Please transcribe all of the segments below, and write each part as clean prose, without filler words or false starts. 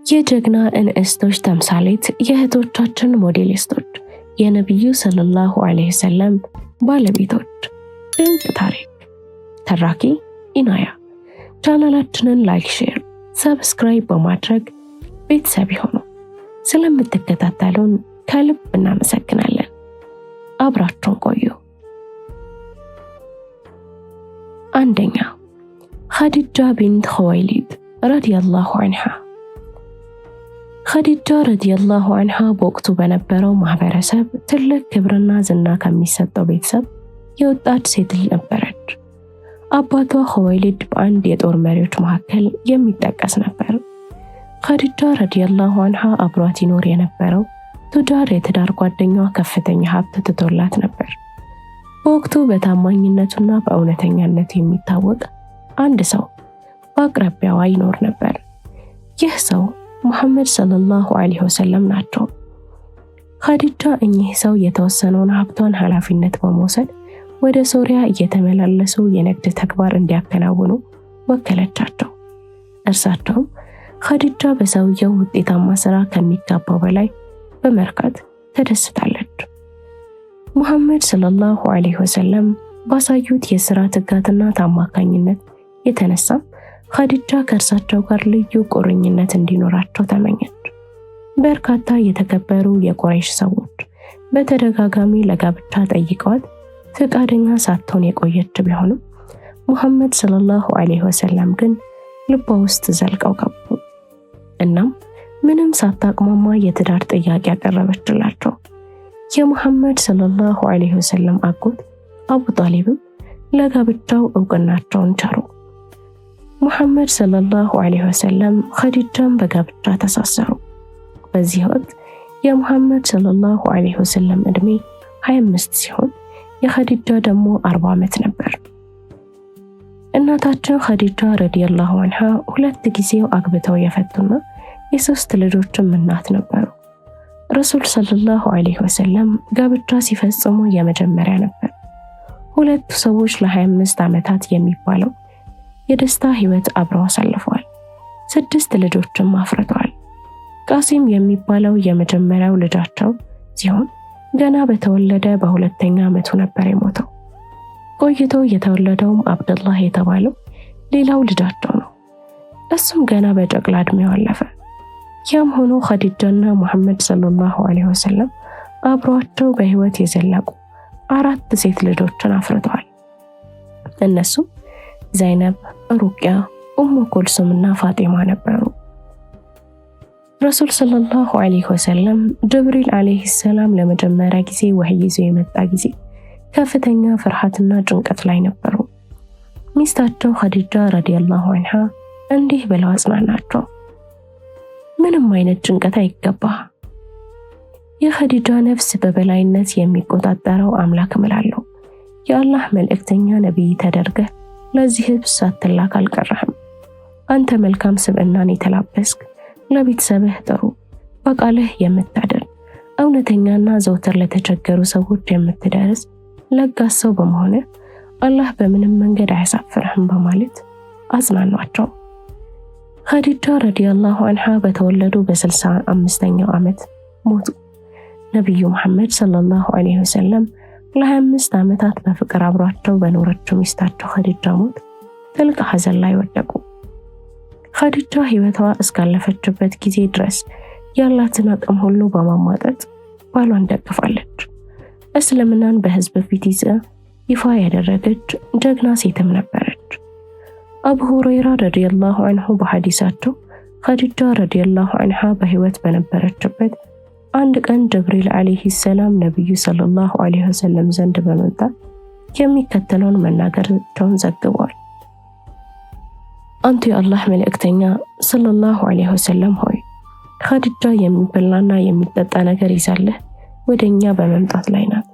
የጀግና እንስቶች ተምሳሌት፣ የእህቶቻችን ሞዴሊስቶች፣ የነቢዩ ሰለላሁ ዐለይሂ ወሰለም ባለቤቶች። ድንቅ ታሪክ ተራኪ ኢናያ። ቻናላችንን ላይክ፣ ሼር፣ ሰብስክራይብ በማድረግ ቤተሰብ ይሁኑ። ስለምትከታተሉን ከልብ እናመሰግናለን። አብራችሁን ቆዩ። አንደኛ ኸዲጃ ቢንት ኹወይሊድ ረዲየላሁ ዐንሃ። ኸዲጃ ረዲየላሁ ዐንሃ በወቅቱ በነበረው ማህበረሰብ ትልቅ ክብርና ዝና ከሚሰጠው ቤተሰብ የወጣች ሴት ልጅ ነበረች። አባቷ ኹወይሊድ በአንድ የጦር መሪዎች መካከል የሚጠቀስ ነበር። ኸዲጃ ረዲየላሁ ዐንሃ አብሯት ይኖር የነበረው ቱጃር የትዳር ጓደኛዋ ከፍተኛ ሀብት ትቶላት ነበር። በወቅቱ በታማኝነቱና በእውነተኛነቱ የሚታወቅ አንድ ሰው በአቅራቢያዋ ይኖር ነበር። ይህ ሰው ሙሐመድ ሰለላሁ ዐለይሂ ወሰለም ናቸው። ኸዲጃ እኚህ ሰው የተወሰነውን ሀብቷን ኃላፊነት በመውሰድ ወደ ሶሪያ እየተመላለሱ የንግድ ተግባር እንዲያከናውኑ ወከለቻቸው። እርሳቸውም ኸዲጃ በሰውየው ውጤታማ ስራ ከሚገባው በላይ በመርካት ተደስታለች። ሙሐመድ ሰለላሁ ዐለይሂ ወሰለም ባሳዩት የሥራ ትጋትና ታማኝነት የተነሳም ኸዲጃ ከእርሳቸው ጋር ልዩ ቁርኝነት እንዲኖራቸው ተመኘች። በርካታ የተከበሩ የቁረይሽ ሰዎች በተደጋጋሚ ለጋብቻ ጠይቀዋት ፈቃደኛ ሳትሆን የቆየች ቢሆንም ሙሐመድ ሰለላሁ ዐለይሂ ወሰለም ግን ልቧ ውስጥ ዘልቀው ገቡ። እናም ምንም ሳታቅማማ የትዳር ጥያቄ ያቀረበችላቸው። የሙሐመድ ሰለላሁ ዐለይሂ ወሰለም አጎት አቡ ጣሊብም ለጋብቻው እውቅናቸውን ቸሩ። ሙሐመድ ሰለላሁ ዐለይሂ ወሰለም ኸዲጃን በጋብቻ ተሳሰሩ። በዚህ ወቅት የሙሐመድ ሰለላሁ ዐለይሂ ወሰለም ዕድሜ 25 ሲሆን የኸዲጃ ደግሞ 40 ዓመት ነበር። እናታቸው ኸዲጃ ረዲየላሁ ዐንሃ ሁለት ጊዜው አግብተው የፈቱና የሶስት ልጆችም እናት ነበሩ። ረሱል ሰለላሁ ዐለይሂ ወሰለም ጋብቻ ሲፈጽሙ የመጀመሪያ ነበር። ሁለቱ ሰዎች ለ25 ዓመታት የሚባለው የደስታ ህይወት አብረው አሳልፈዋል። 6 ልጆችም አፍርተዋል። ቃሲም የሚባለው የመጀመሪያው ልጃቸው ሲሆን ገና በተወለደ በሁለተኛ ዓመቱ ነበር የሞተው። ቆይቶ የተወለደውም አብደላህ የተባለው ሌላው ልጃቸው ነው። እሱም ገና በጨቅላ ዕድሜው አለፈ። ያም ሆኖ ኸዲጃና ሙሐመድ ሰለላሁ ዐለይሂ ወሰለም አብሯቸው በህይወት የዘለቁ 4 ሴት ልጆችን አፍርተዋል። እነሱም ዘይነብ፣ ሩቅያ፣ ኡሙ ኩልሱምና ፋጢማ ነበሩ። ረሱል ሰለላሁ ዐለይሂ ወሰለም ጅብሪል ዐለይሂ ሰላም ለመጀመሪያ ጊዜ ወህይ ይዞ የመጣ ጊዜ ከፍተኛ ፍርሃትና ጭንቀት ላይ ነበሩ። ሚስታቸው ኸዲጃ ረዲየላሁ ዐንሃ እንዲህ ብለው አጽናናቸው። ምንም አይነት ጭንቀት አይገባህ። የኸዲጃ ነፍስ በበላይነት የሚቆጣጠረው አምላክ እምላለሁ የአላህ መልእክተኛ ነቢይ ተደርገህ ለዚህ ህዝብ ሳትላክ አልቀረህም። አንተ መልካም ስብዕናን የተላበስክ፣ ለቤተሰብህ ጥሩ፣ በቃልህ የምታደር፣ እውነተኛና ዘውትር ለተቸገሩ ሰዎች የምትደርስ ለጋስ ሰው በመሆን አላህ በምንም መንገድ አያሳፍርህም በማለት አጽናኗቸው። ኸዲጃ ረዲየላሁ ዐንሃ በተወለዱ በ65ኛው ዓመት ሞቱ። ነቢዩ መሐመድ ሰለላሁ ዐለይሂ ወሰለም ለ25 ዓመታት በፍቅር አብሯቸው በኖረችው ሚስታቸው ኸዲጃ ሞት ጥልቅ ሐዘን ላይ ወደቁ። ኸዲጃ ህይወቷ እስካለፈችበት ጊዜ ድረስ ያላትን አቅም ሁሉ በማሟጠጥ ባሏን ደግፋለች። እስልምናን በህዝብ ፊት ይፋ ያደረገች ጀግና ሴትም ነበረች። አቡ ሁረይራ ረዲየላሁ ዐንሁ በሐዲሳቸው ኸዲጃ ረዲየላሁ ዐንሃ በህይወት በነበረችበት አንድ ቀን ጅብሪል ዐለይሂ ሰላም ነቢዩ ሰለላሁ ዐለይሂ ወሰለም ዘንድ በመምጣት የሚከተለውን መናገራቸውን ዘግበዋል። አንቱ የአላህ መልእክተኛ ሰለላሁ ዐለይሂ ወሰለም ሆይ ኸዲጃ የሚበላና የሚጠጣ ነገር ይዛለህ ወደኛ በመምጣት ላይ ናት።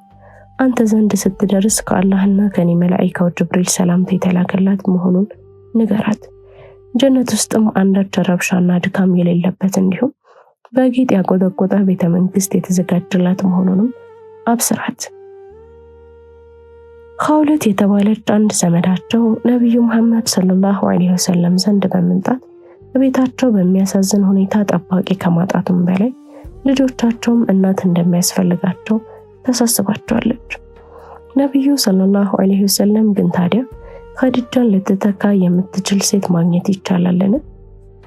አንተ ዘንድ ስትደርስ ከአላህና ከኔ መላእክታው ጅብሪል ሰላምታ የተላከላት መሆኑን ንገራት። ጀነት ውስጥም አንዳች ረብሻና ድካም የሌለበት እንዲሁም በጌጥ ያቆጠቆጠ ቤተ መንግስት የተዘጋጀላት መሆኑንም አብስራት። ኻውለት የተባለች አንድ ዘመዳቸው ነብዩ መሐመድ ሰለላሁ ዐለይሂ ወሰለም ዘንድ በመምጣት ቤታቸው በሚያሳዝን ሁኔታ ጠባቂ ከማጣቱም በላይ ልጆቻቸውም እናት እንደሚያስፈልጋቸው ተሳስባቸዋለች። ነብዩ ሰለላሁ ዐለይሂ ወሰለም ግን ታዲያ ኸዲጃን ልትተካ የምትችል ሴት ማግኘት ይቻላልን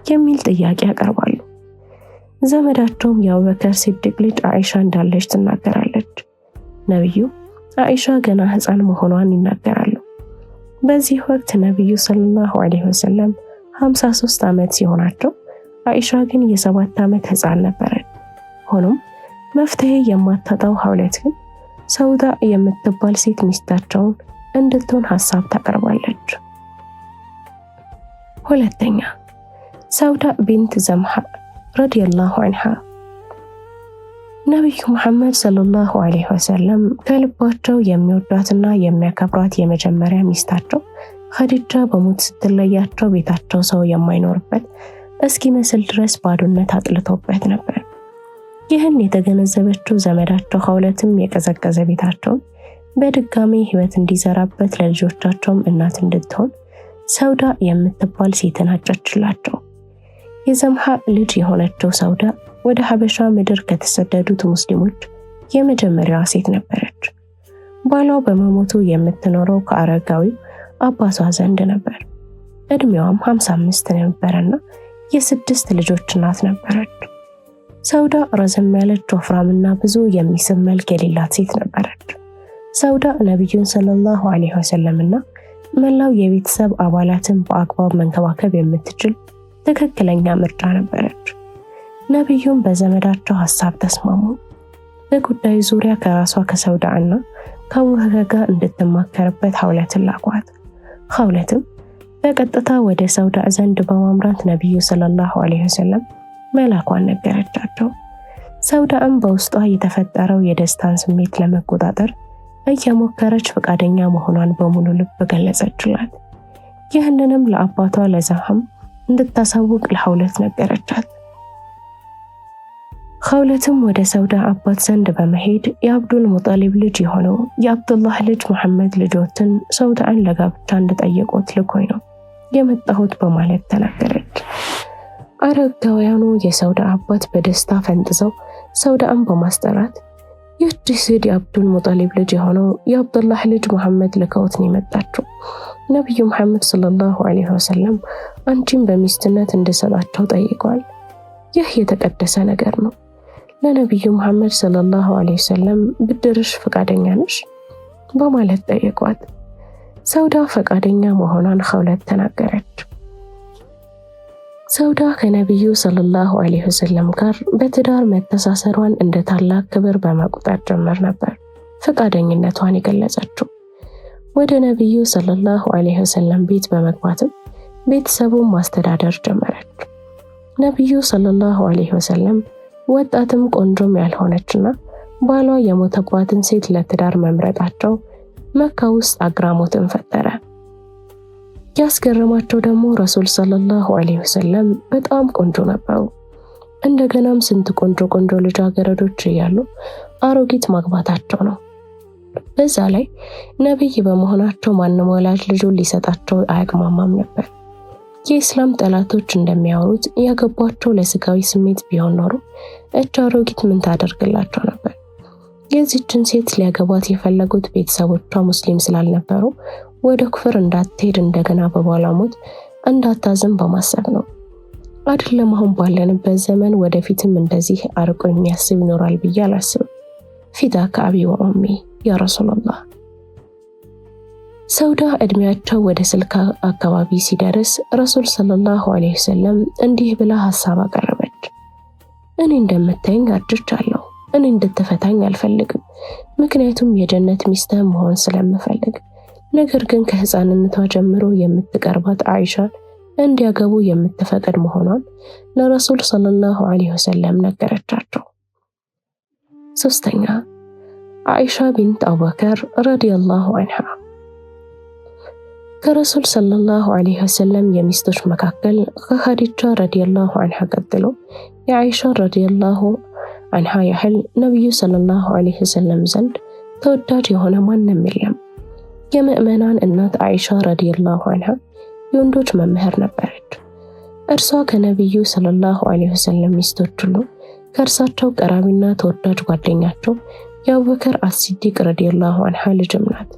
የሚል ጥያቄ ያቀርባሉ። ዘመዳቸውም የአቡበከር ሲዲቅ ልጅ አይሻ እንዳለች ትናገራለች። ነብዩ አይሻ ገና ሕፃን መሆኗን ይናገራሉ። በዚህ ወቅት ነብዩ ሰለላሁ ዐለይሂ ወሰለም 53 ዓመት ሲሆናቸው አይሻ ግን የ7 ዓመት ሕፃን ነበረች። ሆኖም መፍትሄ የማታጣው ሐውለት ግን ሰውዳ የምትባል ሴት ሚስታቸውን እንድትሆን ሐሳብ ታቀርባለች። ሁለተኛ ሰውዳ ቢንት ዘምሃ ረዲየላሁ ዐንሃ። ነብዩ መሐመድ ሰለላሁ ዐለይሂ ወሰለም ከልባቸው የሚወዷትና የሚያከብሯት የመጀመሪያ ሚስታቸው ኸዲጃ በሞት ስትለያቸው ቤታቸው ሰው የማይኖርበት እስኪመስል ድረስ ባዶነት አጥልቶበት ነበር። ይህን የተገነዘበችው ዘመዳቸው ኸውለትም የቀዘቀዘ ቤታቸውን በድጋሚ ህይወት እንዲዘራበት ለልጆቻቸውም እናት እንድትሆን ሰውዳ የምትባል ሴትን አጨችላቸው። የዘምሃ ልጅ የሆነችው ሰውዳ ወደ ሀበሻ ምድር ከተሰደዱት ሙስሊሞች የመጀመሪያዋ ሴት ነበረች። ባሏ በመሞቱ የምትኖረው ከአረጋዊው አባቷ ዘንድ ነበር። እድሜዋም 55 ነበረና የ6 ልጆች እናት ነበረች። ሰውዳ ረዘም ያለች ወፍራምና ብዙ የሚስብ መልክ የሌላት ሴት ነበረች። ሰውዳ ነብዩን ሰለላሁ ዐለይሂ ወሰለምና መላው የቤተሰብ አባላትን በአግባብ መንከባከብ የምትችል ትክክለኛ ምርጫ ነበረች። ነብዩም በዘመዳቸው ሐሳብ ተስማሙ። በጉዳዩ ዙሪያ ከራሷ ከሰውዳና ከአቡበከር ጋር እንድትማከርበት ሐውለትን ላኳት። ሐውለትም በቀጥታ ወደ ሰውዳ ዘንድ በማምራት ነብዩ ሰለላሁ ዐለይሂ ወሰለም መላኳን ነገረቻቸው። ሰውዳም በውስጧ የተፈጠረው የደስታን ስሜት ለመቆጣጠር እየሞከረች ፈቃደኛ መሆኗን በሙሉ ልብ ገለጸችላት። ይህንንም ለአባቷ ለዘምሃም እንድታሳውቅ ለሐውለት ነገረቻት። ሐውለትም ወደ ሰውዳ አባት ዘንድ በመሄድ የአብዱል ሙጠሊብ ልጅ የሆነው የአብዱላህ ልጅ መሐመድ ልጆትን ሰውዳን ለጋብቻ እንድጠየቁት ልኮኝ ነው የመጣሁት በማለት ተናገረች። አረጋውያኑ የሰውዳ አባት በደስታ ፈንጥዘው ሰውዳን በማስጠራት ይህች ሴት የአብዱል ሙጠሊብ ልጅ የሆነው የአብዱላህ ልጅ መሐመድ ልከውት ነው የመጣችው። ነብዩ መሐመድ ሰለላሁ ዐለይሂ ወሰለም አንቺን በሚስትነት እንድሰጣቸው ጠይቀዋል። ይህ የተቀደሰ ነገር ነው። ለነብዩ መሐመድ ሰለላሁ ዐለይሂ ወሰለም ብድርሽ ፈቃደኛ ነሽ በማለት ጠይቋት። ሰውዳ ፈቃደኛ መሆኗን ኸውለት ተናገረች። ሰውዳ ከነብዩ ሰለላሁ ዐለይሂ ወሰለም ጋር በትዳር መተሳሰሯን እንደ ታላቅ ክብር በመቁጠር ጀመር ነበር ፈቃደኝነቷን የገለጸችው። ወደ ነብዩ ሰለላሁ ዐለይሂ ወሰለም ቤት በመግባትም ቤተሰቡን ማስተዳደር ጀመረች። ነብዩ ሰለላሁ ዐለይሂ ወሰለም ወጣትም ቆንጆም ያልሆነችና ባሏ የሞተባትን ሴት ለትዳር መምረጣቸው መካ ውስጥ አግራሞትን ፈጠረ። ያስገረማቸው ደግሞ ረሱል ሰለላሁ ዐለይሂ ወሰለም በጣም ቆንጆ ነበሩ። እንደገናም ስንት ቆንጆ ልጃገረዶች እያሉ አሮጊት ማግባታቸው ነው። በዛ ላይ ነብይ በመሆናቸው ማንም ወላጅ ልጁን ሊሰጣቸው አያቅማማም ነበር። የእስላም ጠላቶች እንደሚያወሩት ያገቧቸው ለስጋዊ ስሜት ቢሆን ኖሮ እች አሮጊት ምን ታደርግላቸው ነበር? የዚችን ሴት ሊያገቧት የፈለጉት ቤተሰቦቿ ሙስሊም ስላልነበሩ ወደ ኩፍር እንዳትሄድ እንደገና በባሏ ሞት እንዳታዝን በማሰብ ነው። አይደለም አሁን ባለንበት ዘመን ወደፊትም እንደዚህ አርቆ የሚያስብ ይኖራል ብዬ አላስብም። ፊዳከ አቢ ወኡሚ ያ ረሱላህ። ሰውዳ እድሜያቸው ወደ 60 አካባቢ ሲደርስ ረሱል ሰለላሁ ዐለይሂ ወሰለም እንዲህ ብላ ሐሳብ አቀረበች። እኔ እንደምታየኝ አርጅቻለሁ። እኔ እንድትፈታኝ አልፈልግም፣ ምክንያቱም የጀነት ሚስት መሆን ስለምፈልግ። ነገር ግን ከህፃንነቷ ጀምሮ የምትቀርባት አይሻን እንዲያገቡ የምትፈቅድ መሆኗን ለረሱል ሰለላሁ ዐለይሂ ወሰለም ነገረቻቸው። ሶስተኛ አይሻ ቢንት አቡበከር ረዲየላሁ ዐንሃ። ከረሱል ሰለላሁ ዐለይሂ ወሰለም የሚስቶች መካከል ከኸዲጃ ረዲየላሁ ዐንሃ ቀጥሎ የአይሻ ረዲየላሁ ዐንሃ ያህል ነብዩ ሰለላሁ ዐለይሂ ወሰለም ዘንድ ተወዳጅ የሆነ ማንም የለም። የምእመናን እናት አይሻ ረዲየላሁ ዐንሃ የወንዶች መምህር ነበረች። እርሷ ከነብዩ ሰለላሁ ዐለይሂ ወሰለም ሚስቶች ሁሉ ከእርሳቸው ቀራቢና ተወዳጅ ጓደኛቸው የአቡበከር አስሲዲቅ ረዲየላሁ ዐንሃ ልጅም ናት።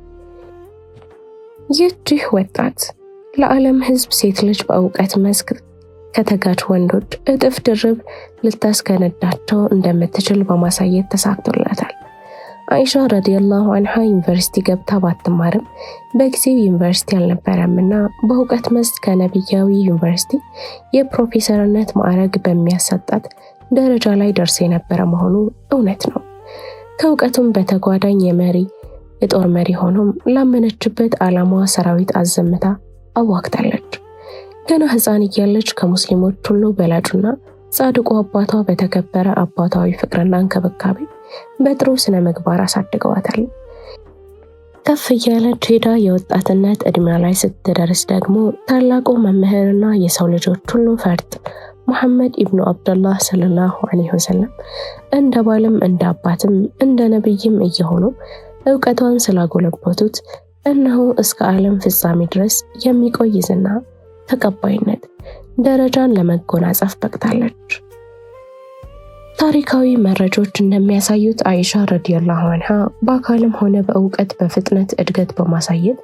ይህች ወጣት ለዓለም ሕዝብ ሴት ልጅ በእውቀት መስክ ከተጋጅ ወንዶች እጥፍ ድርብ ልታስከነዳቸው እንደምትችል በማሳየት ተሳክቶላታል። አይሻ ረዲየላሁ ዐንሃ ዩኒቨርሲቲ ገብታ ባትማርም በጊዜው ዩኒቨርሲቲ አልነበረምና በእውቀት መስክ ከነቢያዊ ዩኒቨርሲቲ የፕሮፌሰርነት ማዕረግ በሚያሰጣት ደረጃ ላይ ደርሳ የነበረ መሆኑ እውነት ነው። ከእውቀቱም በተጓዳኝ የጦር መሪ ሆኖም ላመነችበት ዓላማዋ ሰራዊት አዘምታ አዋግታለች። ገና ሕፃን እያለች ከሙስሊሞች ሁሉ በላጩና ጻድቁ አባቷ በተከበረ አባታዊ ፍቅርና እንክብካቤ በጥሩ ስነ ምግባር አሳድገዋታል። ከፍ እያለች ሄዳ የወጣትነት ዕድሜዋ ላይ ስትደርስ ደግሞ ታላቁ መምህርና የሰው ልጆች ሁሉ ፈርጥ ሙሐመድ ኢብኑ አብዱላህ ሰለላሁ ዐለይሂ ወሰለም እንደ ባልም እንደ አባትም እንደ ነብይም እየሆኑ ዕውቀቷን ስላጎለበቱት እነሆ እስከ ዓለም ፍጻሜ ድረስ የሚቆይ ዝና፣ ተቀባይነት፣ ደረጃን ለመጎናጸፍ በቅታለች። ታሪካዊ መረጃዎች እንደሚያሳዩት አይሻ ረዲየላሁ ዐንሃ በአካልም ሆነ በእውቀት በፍጥነት እድገት በማሳየት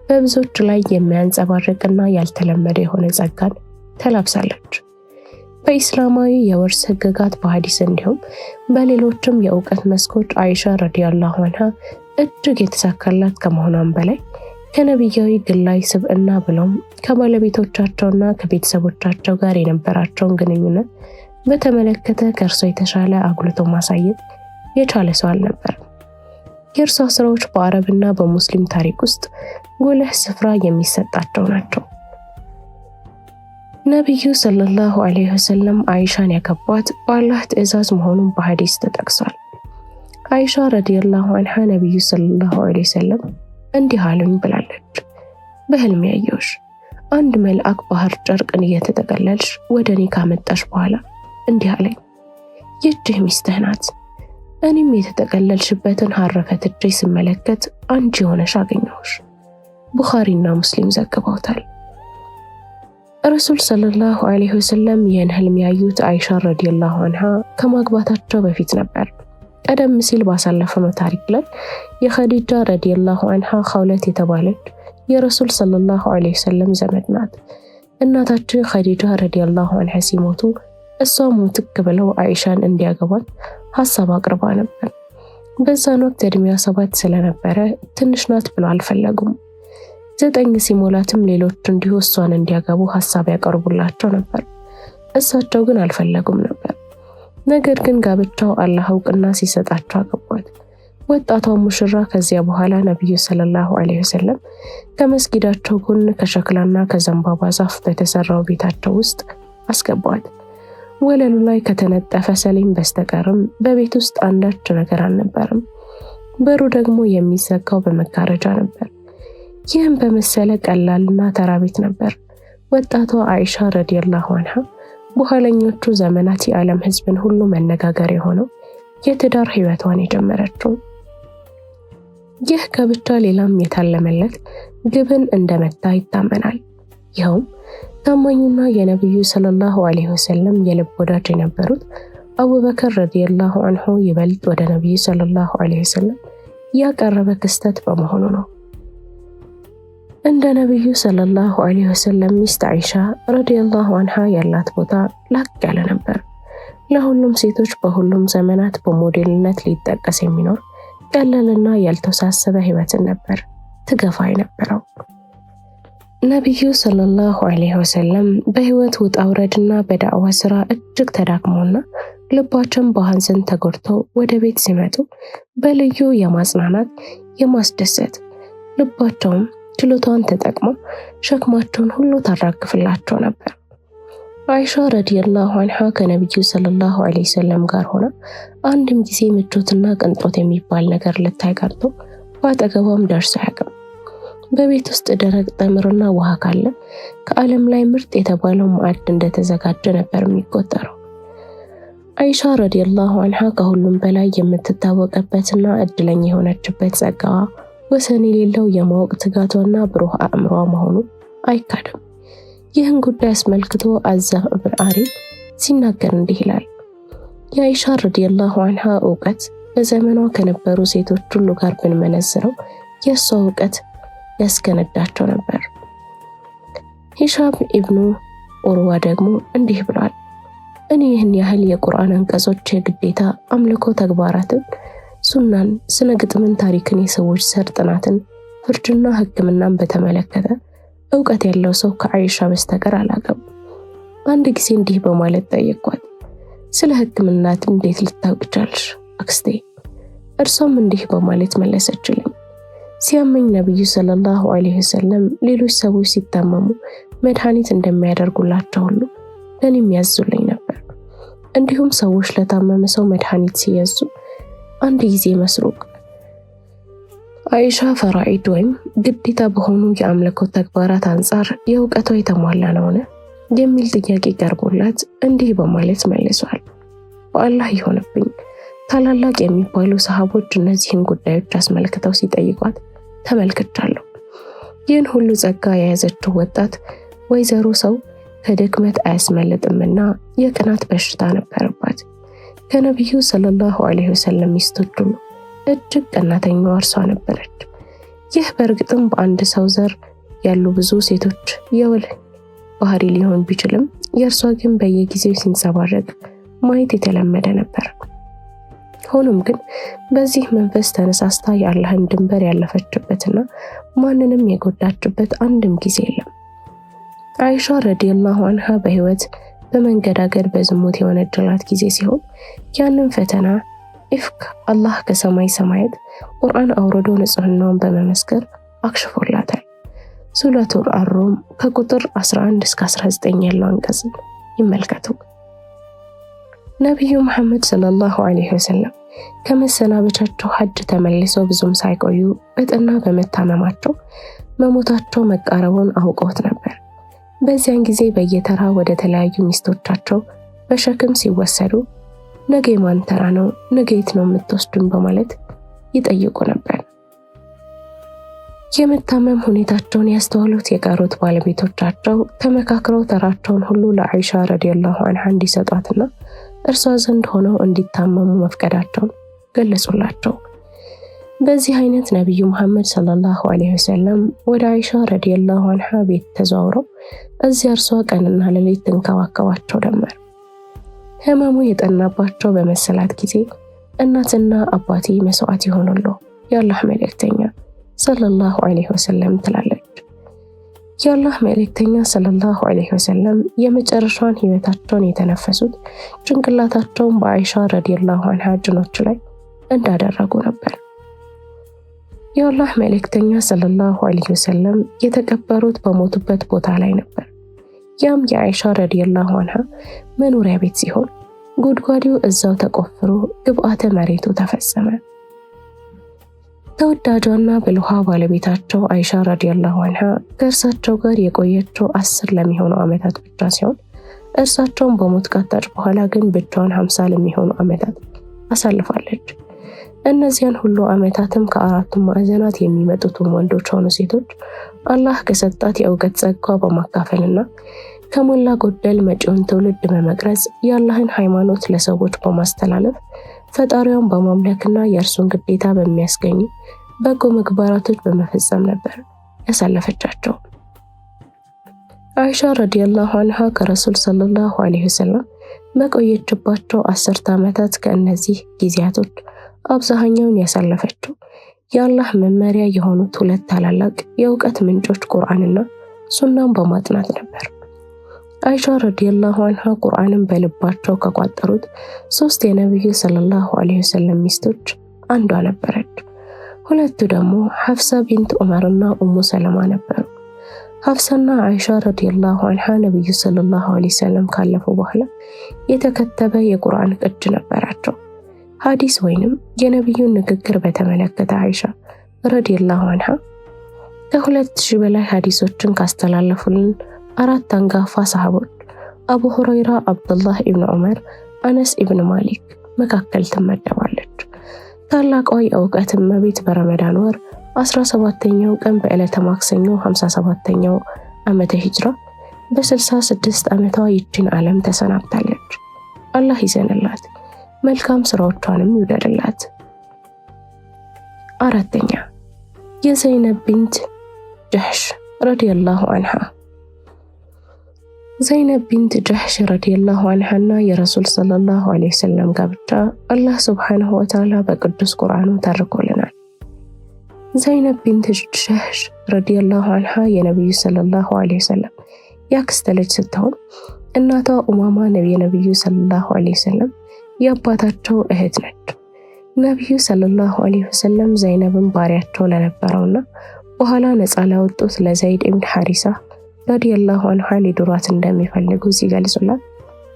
በብዙዎች ላይ የሚያንጸባርቅና ያልተለመደ የሆነ ጸጋን ተላብሳለች። በኢስላማዊ የውርስ ህግጋት፣ በሐዲስ እንዲሁም በሌሎችም የእውቀት መስኮች አይሻ ረዲየላሁ ዐንሃ እጅግ የተሳካላት ከመሆኗም በላይ ከነቢያዊ ግላዊ ስብዕና ብሎም ከባለቤቶቻቸውና ከቤተሰቦቻቸው ጋር የነበራቸውን ግንኙነት በተመለከተ ከእርሷ የተሻለ አጉልቶ ማሳየት የቻለ ሰው አልነበረም። የእርሷ ስራዎች በአረብና በሙስሊም ታሪክ ውስጥ ጉልህ ስፍራ የሚሰጣቸው ናቸው። ነቢዩ ሰለላሁ ዐለይሂ ወሰለም አይሻን ያገቧት በአላህ ትዕዛዝ መሆኑን በሐዲስ ተጠቅሷል። አይሻ ረዲየላሁ ዐንሃ ነቢዩ ሰለላሁ ዐለይሂ ወሰለም እንዲህ አሉኝ ብላለች። በህልም ያየሁሽ አንድ መልአክ ባህር ጨርቅን እየተጠቀለልሽ ወደ እኔ ካመጣሽ በኋላ እንዲህ አለኝ፣ ይህች ሚስትህ ናት። እኔም የተጠቀለልሽበትን ሐር ፈትቼ ስመለከት አንቺ ሆነሽ አገኘሁሽ። ቡኻሪና ሙስሊም ዘግበውታል። ረሱል ሰለላሁ ዐለይሂ ወሰለም ይህን ህልም ያዩት አይሻ ረዲየላሁ ዐንሃ ከማግባታቸው በፊት ነበር። ቀደም ሲል ባሳለፈው ታሪክ ላይ የኸዲጃ ረዲየላሁ ዐንሃ ኸውለት የተባለች የረሱል ሰለላሁ ዐለይሂ ወሰለም ዘመድ ናት። እናታችን ኸዲጃ ረዲየላሁ ዐንሃ ሲሞቱ እሷ ሙትክ ብለው አይሻን እንዲያገቧት ሐሳብ አቅርባ ነበር። በዛን ወቅት እድሜዋ 7 ስለነበረ ትንሽ ናት ብለው አልፈለጉም። 9 ሲሞላትም ሌሎች እንዲሁ እሷን እንዲያገቡ ሐሳብ ያቀርቡላቸው ነበር። እሳቸው ግን አልፈለጉም ነበር። ነገር ግን ጋብቻው አላህ እውቅና ሲሰጣቸው አገቧት። ወጣቷ ሙሽራ ከዚያ በኋላ ነብዩ ሰለላሁ ዐለይሂ ወሰለም ከመስጊዳቸው ጎን ከሸክላና ከዘንባባ ዛፍ በተሰራው ቤታቸው ውስጥ አስገቧት። ወለሉ ላይ ከተነጠፈ ሰሌን በስተቀርም በቤት ውስጥ አንዳች ነገር አልነበረም። በሩ ደግሞ የሚዘጋው በመጋረጃ ነበር። ይህም በመሰለ ቀላልና ተራ ቤት ነበር ወጣቷ አይሻ ረዲየላሁ ዐንሃ በኋለኞቹ ዘመናት የዓለም ሕዝብን ሁሉ መነጋገር የሆነው የትዳር ህይወቷን የጀመረችው። ይህ ጋብቻ ሌላም የታለመለት ግብን እንደመታ ይታመናል። ይኸውም ታማኙና የነብዩ ሰለላሁ ዐለይሂ ወሰለም የልብ ወዳጅ የነበሩት አቡበከር ረዲየላሁ ዐንሁ ይበልጥ ወደ ነብዩ ሰለላሁ ዐለይሂ ወሰለም ያቀረበ ክስተት በመሆኑ ነው። እንደ ነብዩ ሰለላሁ ዐለይሂ ወሰለም ሚስት አይሻ ረዲየላሁ ዐንሃ ያላት ቦታ ላቅ ያለ ነበር። ለሁሉም ሴቶች በሁሉም ዘመናት በሞዴልነት ሊጠቀስ የሚኖር ቀላልና ያልተወሳሰበ ህይወትን ነበር ትገፋ የነበረው። ነብዩ ሰለላሁ ዐለይሂ ወሰለም በህይወት ውጣ ውረድና በዳዕዋ ስራ እጅግ ተዳክመውና ልባቸውን በሐዘን ተጎድተው ወደ ቤት ሲመጡ በልዩ የማጽናናት የማስደሰት ልባቸውም ችሎታዋን ተጠቅማ ሸክማቸውን ሁሉ ታራግፍላቸው ነበር። አይሻ ረዲየላሁ ዐንሃ ከነብዩ ሰለላሁ ዐለይሂ ወሰለም ጋር ሆና አንድም ጊዜ ምቾትና ቅንጦት የሚባል ነገር ልታይ ቀርቶ በአጠገቧም ደርሶ አያውቅም። በቤት ውስጥ ደረቅ ተምርና ውሃ ካለ ከዓለም ላይ ምርጥ የተባለው ማዕድ እንደተዘጋጀ ነበር የሚቆጠረው። አይሻ ረዲየላሁ ዐንሃ ከሁሉም በላይ የምትታወቅበትና እድለኛ የሆነችበት ጸጋዋ ወሰን የሌለው የማወቅ ትጋቷና ብሩህ አእምሯ መሆኑ አይካድም። ይህን ጉዳይ አስመልክቶ አዛህ ኢብኑ አሪብ ሲናገር እንዲህ ይላል። የአይሻ ረዲየላሁ ዐንሃ እውቀት በዘመኗ ከነበሩ ሴቶች ሁሉ ጋር ብንመነዝረው የእሷ እውቀት ያስከነዳቸው ነበር። ሂሻም ኢብኑ ኡርዋ ደግሞ እንዲህ ብሏል። እኔ ይህን ያህል የቁርአን አንቀጾች፣ የግዴታ አምልኮ ተግባራትን፣ ሱናን፣ ስነ ግጥምን፣ ታሪክን፣ የሰዎች ዘር ጥናትን፣ ፍርድና ሕክምናን በተመለከተ እውቀት ያለው ሰው ከአይሻ በስተቀር አላውቅም። አንድ ጊዜ እንዲህ በማለት ጠየቅኳት፣ ስለ ሕክምና እንዴት ልታውቅ ቻልሽ አክስቴ? እርሷም እንዲህ በማለት መለሰችልኝ፣ ሲያመኝ ነብዩ ሰለላሁ ዐለይሂ ወሰለም ሌሎች ሰዎች ሲታመሙ መድኃኒት እንደሚያደርጉላቸው ሁሉ ለኔም ያዙልኝ ነበር። እንዲሁም ሰዎች ለታመመ ሰው መድኃኒት ሲያዙ አንድ ጊዜ መስሩቅ አይሻ ፈራኢድ ወይም ግዴታ በሆኑ የአምልኮ ተግባራት አንጻር የእውቀቷ የተሟላ ነውን የሚል ጥያቄ ቀርቦላት እንዲህ በማለት መልሷል። በአላህ ይሆንብኝ፣ ታላላቅ የሚባሉ ሰሃቦች እነዚህን ጉዳዮች አስመልክተው ሲጠይቋት ተመልክቻለሁ። ይህን ሁሉ ጸጋ የያዘችው ወጣት ወይዘሮ ሰው ከድክመት አያስመልጥምና የቅናት በሽታ ነበረባት። ከነቢዩ ሰለላሁ ዐለይሂ ወሰለም ሚስቶች ሁሉ እጅግ ቀናተኛዋ እርሷ ነበረች። ይህ በእርግጥም በአንድ ሰው ዘር ያሉ ብዙ ሴቶች የወል ባህሪ ሊሆን ቢችልም የእርሷ ግን በየጊዜው ሲንጸባረቅ ማየት የተለመደ ነበር። ሆኖም ግን በዚህ መንፈስ ተነሳስታ የአላህን ድንበር ያለፈችበትና ማንንም የጎዳችበት አንድም ጊዜ የለም። አይሻ ረዲየላሁ ዐንሃ በህይወት በመንገዳገድ በዝሙት የወነጀላት ጊዜ ሲሆን ያንን ፈተና ኢፍክ አላህ ከሰማይ ሰማያት ቁርአን አውርዶ ንጽህናውን በመመስከር አክሽፎላታል። ሱረቱል አሩም ከቁጥር 11 እስከ 19 ያለው አንቀጽ ይመልከቱ። ነቢዩ መሐመድ ሰለላሁ ዐለይሂ ወሰለም ከመሰናበቻቸው ሐጅ ተመልሰው ብዙም ሳይቆዩ በጠና በመታመማቸው መሞታቸው መቃረቡን አውቀውት ነበር። በዚያን ጊዜ በየተራ ወደ ተለያዩ ሚስቶቻቸው በሸክም ሲወሰዱ ነገ የማን ተራ ነው? ነገ የት ነው የምትወስዱን? በማለት ይጠይቁ ነበር። የመታመም ሁኔታቸውን ያስተዋሉት የቀሩት ባለቤቶቻቸው ተመካክረው ተራቸውን ሁሉ ለአይሻ ረዲየላሁ ዐንሃ እንዲሰጧትና እርሷ ዘንድ ሆነው እንዲታመሙ መፍቀዳቸውን ገለጹላቸው። በዚህ አይነት ነቢዩ መሐመድ ሰለላሁ ዐለይሂ ወሰለም ወደ አይሻ ረዲየላሁ ዐንሃ ቤት ተዘዋውረው እዚያ እርሷ ቀንና ሌሊት ትንከባከባቸው ጀመር። ህመሙ የጠናባቸው በመሰላት ጊዜ እናትና አባቴ መስዋዕት ይሆኑልዎ የአላህ መልእክተኛ ሰለላሁ ዐለይሂ ወሰለም ትላለች። የአላህ መልእክተኛ ሰለላሁ ዐለይሂ ወሰለም የመጨረሻውን ህይወታቸውን የተነፈሱት ጭንቅላታቸውን በአይሻ ረዲየላሁ ዐንሃ ጭኖች ላይ እንዳደረጉ ነበር። የአላህ መልእክተኛ ሰለላሁ ዐለይሂ ወሰለም የተቀበሩት በሞቱበት ቦታ ላይ ነበር። ያም የአይሻ ረዲየላሁ ዐንሃ መኖሪያ ቤት ሲሆን ጉድጓዱ እዛው ተቆፍሮ ግብአተ መሬቱ ተፈጸመ። ተወዳጇና ብልሃ ባለቤታቸው አይሻ ረዲየላሁ ዐንሃ ከእርሳቸው ጋር የቆየችው 10 ለሚሆኑ ዓመታት ብቻ ሲሆን እርሳቸውን በሞት ካጣች በኋላ ግን ብቻዋን 50 ለሚሆኑ ዓመታት አሳልፋለች። እነዚያን ሁሉ ዓመታትም ከአራቱም ማዕዘናት የሚመጡትን ወንዶች ሆኑ ሴቶች አላህ ከሰጣት የእውቀት ጸጋ በማካፈልና ከሞላ ጎደል መጪውን ትውልድ በመቅረጽ የአላህን ሃይማኖት ለሰዎች በማስተላለፍ ፈጣሪዋን በማምለክና የእርሱን ግዴታ በሚያስገኙ በጎ ምግባራቶች በመፈጸም ነበር ያሳለፈቻቸው። አይሻ ረዲየላሁ ዐንሃ ከረሱል ሰለላሁ ዐለይሂ ወሰለም በቆየችባቸው 10 ዓመታት ከእነዚህ ጊዜያቶች አብዛኛውን ያሳለፈችው የአላህ መመሪያ የሆኑት 2 ታላላቅ የእውቀት ምንጮች ቁርአንና ሱናን በማጥናት ነበር። አይሻ ረዲየላሁ ዐንሃ ቁርአንን በልባቸው ከቋጠሩት 3 የነብዩ ሰለላሁ ዐለይሂ ወሰለም ሚስቶች አንዷ ነበረች። ሁለቱ ደግሞ ሐፍሳ ቢንት ዑመርና ኡሙ ሰለማ ነበሩ። ሐፍሳና አይሻ ረዲየላሁ ዐንሃ ነብዩ ሰለላሁ ዐለይሂ ወሰለም ካለፉ በኋላ የተከተበ የቁርአን ቅጅ ነበራቸው። ሐዲስ ወይንም የነብዩን ንግግር በተመለከተ አይሻ ረዲየላሁ ዐንሃ ከ2000 በላይ ሐዲሶችን ካስተላለፉልን 4 አንጋፋ ሰሃቦች አቡ ሁረይራ፣ አብዱላህ ኢብኑ ዑመር፣ አነስ ኢብኑ ማሊክ መካከል ትመደባለች። ታላቋ የእውቀት እመቤት በረመዳን ወር 17ኛው ቀን በዕለተ ማክሰኞ 57ኛው ዓመተ ሂጅራ በ66 ዓመቷ ይህችን ዓለም ተሰናብታለች። አላህ ይዘንላት፣ መልካም ስራዎቿንም ይውደድላት። አራተኛ የዘይነብ ቢንት ጀህሽ ረዲየላሁ አንሃ። ዘይነብ ቢንት ጀህሽ ረዲየላሁ አንሃና የረሱል ሰለላሁ ዐለይሂ ወሰለም ጋብቻ አላህ ሱብሓነሁ ወተዓላ በቅዱስ ቁርአኑ ተርኮልናል። ዘይነብ ቢንት ጀህሽ ረዲየላሁ አንሃ የነብዩ ሰለላሁ ዐለይሂ ወሰለም ያክስት ልጅ ስትሆን እናቷ ኡማማ የነብዩ ሰለላሁ ዐለይሂ ወሰለም የአባታቸው እህት ነች። ነብዩ ሰለላሁ ዐለይሂ ወሰለም ዘይነብን ባሪያቸው ለነበረውና በኋላ ነፃ ላወጡት ለዘይድ ኢብን ሐሪሳ ረዲየላሁ አንሃ ሊድሯት እንደሚፈልጉ ሲገልጹላት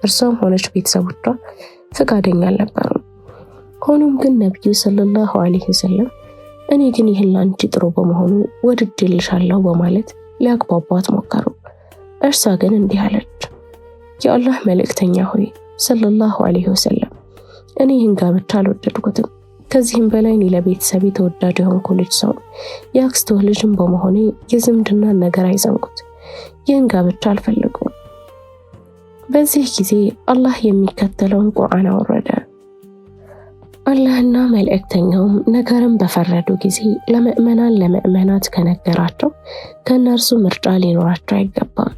እርሷም ሆነች ቤተሰቦቿ ፈቃደኛ አልነበሩም። ሆኖም ግን ነብዩ ሰለላሁ ዐለይሂ ወሰለም እኔ ግን ይህን ላንቺ ጥሩ በመሆኑ ወድጄልሻለሁ በማለት ሊያግባቧት ሞከሩ። እርሷ ግን እንዲህ አለች፣ የአላህ መልእክተኛ ሆይ ሰለላሁ ዐለይሂ ወሰለም እኔ ይህን ጋብቻ አልወደድኩትም። ከዚህም በላይ እኔ ለቤተሰቤ ተወዳጅ የሆንኩ ልጅ ሰው የአክስቶህ ልጅም በመሆኔ የዝምድናን ነገር አይዘንጉት፣ ይህን ጋብቻ አልፈልገውም። በዚህ ጊዜ አላህ የሚከተለውን ቁርአን አወረደ። አላህና መልእክተኛውም ነገርን በፈረዱ ጊዜ ለምእመናት ከነገራቸው ከእነርሱ ምርጫ ሊኖራቸው አይገባም።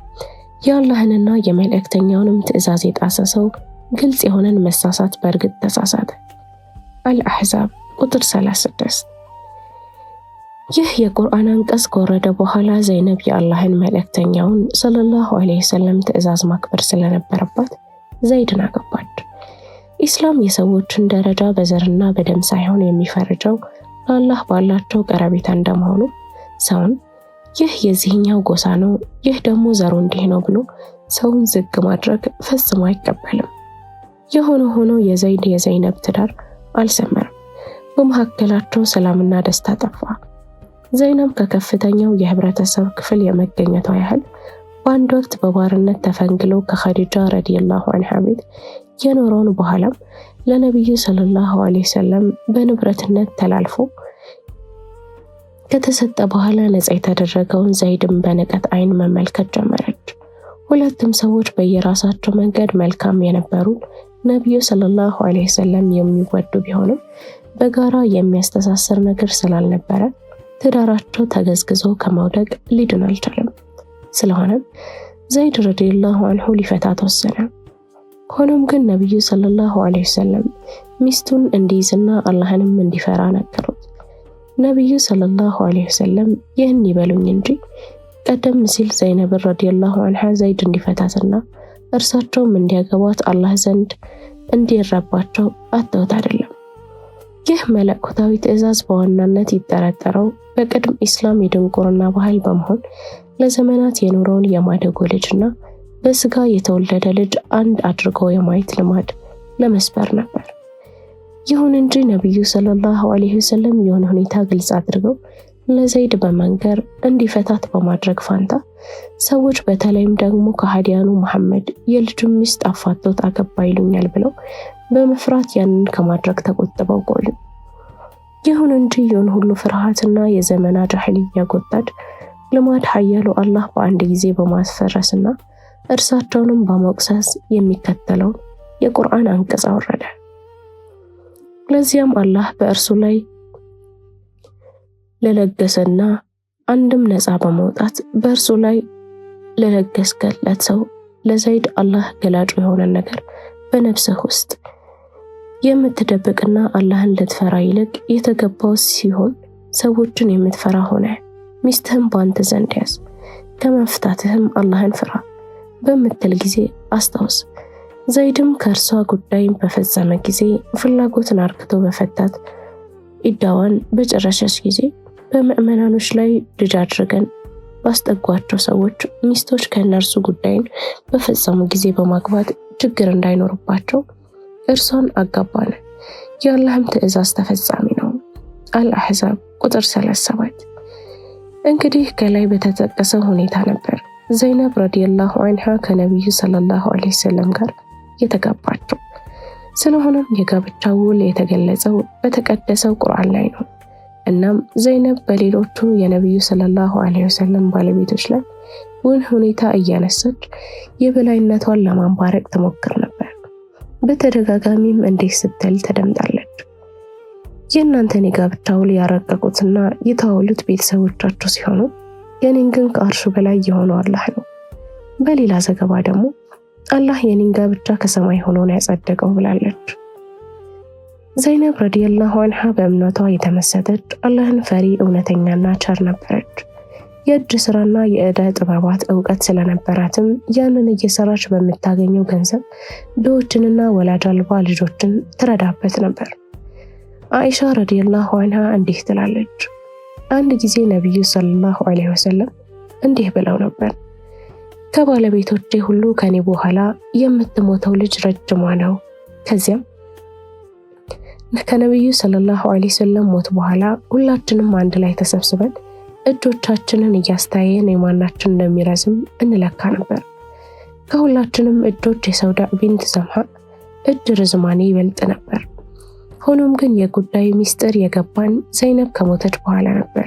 የአላህንና የመልእክተኛውንም ትእዛዝ የጣሰ ሰው ግልጽ የሆነን መሳሳት በእርግጥ ተሳሳተ። አልአሕዛብ ቁጥር 36። ይህ የቁርአን አንቀጽ ከወረደ በኋላ ዘይነብ የአላህን መልእክተኛውን ሰለላሁ ዐለይሂ ወሰለም ትእዛዝ ማክበር ስለነበረባት ዘይድን አገባች። ኢስላም የሰዎችን ደረጃ በዘርና በደም ሳይሆን የሚፈርጀው ለአላህ ባላቸው ቀረቤታ እንደመሆኑ ሰውን ይህ የዚህኛው ጎሳ ነው፣ ይህ ደግሞ ዘሩ እንዲህ ነው ብሎ ሰውን ዝቅ ማድረግ ፈጽሞ አይቀበልም። የሆነ ሆኖ የዘይነብ ትዳር አልሰመረም። በመካከላቸው ሰላምና ደስታ ጠፋ። ዘይነብ ከከፍተኛው የህብረተሰብ ክፍል የመገኘቷ ያህል በአንድ ወቅት በባርነት ተፈንግሎ ከኸዲጃ ረዲየላሁ አንሃ ቤት የኖረውን በኋላም ለነብዩ ሰለላሁ ዐለይሂ ወሰለም በንብረትነት ተላልፎ ከተሰጠ በኋላ ነፃ የተደረገውን ዘይድን በንቀት አይን መመልከት ጀመረች። ሁለቱም ሰዎች በየራሳቸው መንገድ መልካም የነበሩ ነብዩ ሰለላሁ ዐለይሂ ወሰለም የሚወዱ ቢሆንም በጋራ የሚያስተሳስር ነገር ስላልነበረ ትዳራቸው ተገዝግዞ ከመውደቅ ሊድን አልቻለም። ስለሆነም ዘይድ ረዲየላሁ አንሁ ሊፈታት ወሰነ። ሆኖም ግን ነብዩ ሰለላሁ ዐለይሂ ወሰለም ሚስቱን እንዲይዝና አላህንም እንዲፈራ ነገሩት። ነብዩ ሰለላሁ ዐለይሂ ወሰለም ይህን ይበሉኝ እንጂ ቀደም ሲል ዘይነብ ረዲየላሁ አንሃ ዘይድ እንዲፈታትና እርሳቸውም እንዲያገቧት አላህ ዘንድ እንዲረባቸው አተውት አይደለም። ይህ መለኮታዊ ትእዛዝ በዋናነት ይጠረጠረው በቅድም ኢስላም የድንቁርና ባህል በመሆን ለዘመናት የኖረውን የማደጎ ልጅና በስጋ የተወለደ ልጅ አንድ አድርጎ የማየት ልማድ ለመስበር ነበር። ይሁን እንጂ ነብዩ ሰለላሁ ዐለይሂ ወሰለም የሆነ ሁኔታ ግልጽ አድርገው ለዘይድ በመንገር እንዲፈታት በማድረግ ፋንታ ሰዎች በተለይም ደግሞ ከሃዲያኑ መሐመድ የልጁን ሚስት አፋቶት አገባ ይሉኛል ብለው በመፍራት ያንን ከማድረግ ተቆጥበው ቆዩ። ይሁን እንጂ ይሁን ሁሉ ፍርሃትና የዘመና ጃሂልያ ጎታድ ልማድ ኃያሉ አላህ በአንድ ጊዜ በማስፈረስና እርሳቸውንም በመቅሰስ የሚከተለው የቁርአን አንቀጽ አወረደ። ለዚያም አላህ በእርሱ ላይ ለለገሰና አንድም ነፃ በመውጣት በእርሱ ላይ ለለገስከለት ሰው ለዘይድ አላህ ገላጭ የሆነ ነገር በነፍስህ ውስጥ የምትደብቅና አላህን ልትፈራ ይልቅ የተገባው ሲሆን ሰዎችን የምትፈራ ሆነ ሚስትህም በአንተ ዘንድ ያዝ፣ ከመፍታትህም አላህን ፍራ በምትል ጊዜ አስታውስ። ዘይድም ከእርሷ ጉዳይን በፈጸመ ጊዜ ፍላጎትን አርክቶ በፈታት ኢዳዋን በጨረሰች ጊዜ በምእመናኖች ላይ ልጅ አድርገን ባስጠጓቸው ሰዎች ሚስቶች ከእነርሱ ጉዳይን በፈጸሙ ጊዜ በማግባት ችግር እንዳይኖርባቸው እርሷን አጋባን። የአላህም ትእዛዝ ተፈጻሚ ነው። አልአሕዛብ ቁጥር 37። እንግዲህ ከላይ በተጠቀሰው ሁኔታ ነበር ዘይነብ ረዲየላሁ አንሃ ከነብዩ ሰለላሁ ዐለይሂ ወሰለም ጋር የተጋባቸው። ስለሆነም የጋብቻው ውል የተገለጸው በተቀደሰው ቁርአን ላይ ነው። እናም ዘይነብ በሌሎቹ የነብዩ ሰለላሁ ዐለይሂ ወሰለም ባለቤቶች ላይ ሁኔታ እያነሳች የበላይነቷን ለማንባረቅ ትሞክር ነበር። በተደጋጋሚም እንዲህ ስትል ተደምጣለች። የእናንተን የጋብቻ ውል ያረቀቁትና የተዋሉት ቤተሰቦቻችሁ ሲሆኑ የኔን ግን ከአርሹ በላይ የሆነው አላህ ነው። በሌላ ዘገባ ደግሞ አላህ የኔን ጋብቻ ከሰማይ ሆኖ ነው ያጸደቀው ብላለች። ዘይነብ ረዲየላሁ ዐንሃ በእምነቷ የተመሰጠች አላህን ፈሪ እውነተኛና ቸር ነበረች። የእጅ ስራና የዕደ ጥበባት ዕውቀት ስለነበራትም ያንን እየሰራች በምታገኘው ገንዘብ ድሆችንና ወላጅ አልባ ልጆችን ትረዳበት ነበር። አይሻ ረዲየላሁ ዐንሃ እንዲህ ትላለች። አንድ ጊዜ ነብዩ ሰለላሁ ዐለይሂ ወሰለም እንዲህ ብለው ነበር፣ ከባለቤቶቼ ሁሉ ከኔ በኋላ የምትሞተው ልጅ ረጅሟ ነው። ከዚያም ከነብዩ ሰለላሁ ዐለይሂ ወሰለም ሞት በኋላ ሁላችንም አንድ ላይ ተሰብስበን እጆቻችንን እያስተያየን የማናችን እንደሚረዝም እንለካ ነበር። ከሁላችንም እጆች የሰውዳ ቢንት ዘምሃ እጅ ርዝማኔ ይበልጥ ነበር። ሆኖም ግን የጉዳዩ ሚስጥር የገባን ዘይነብ ከሞተች በኋላ ነበር።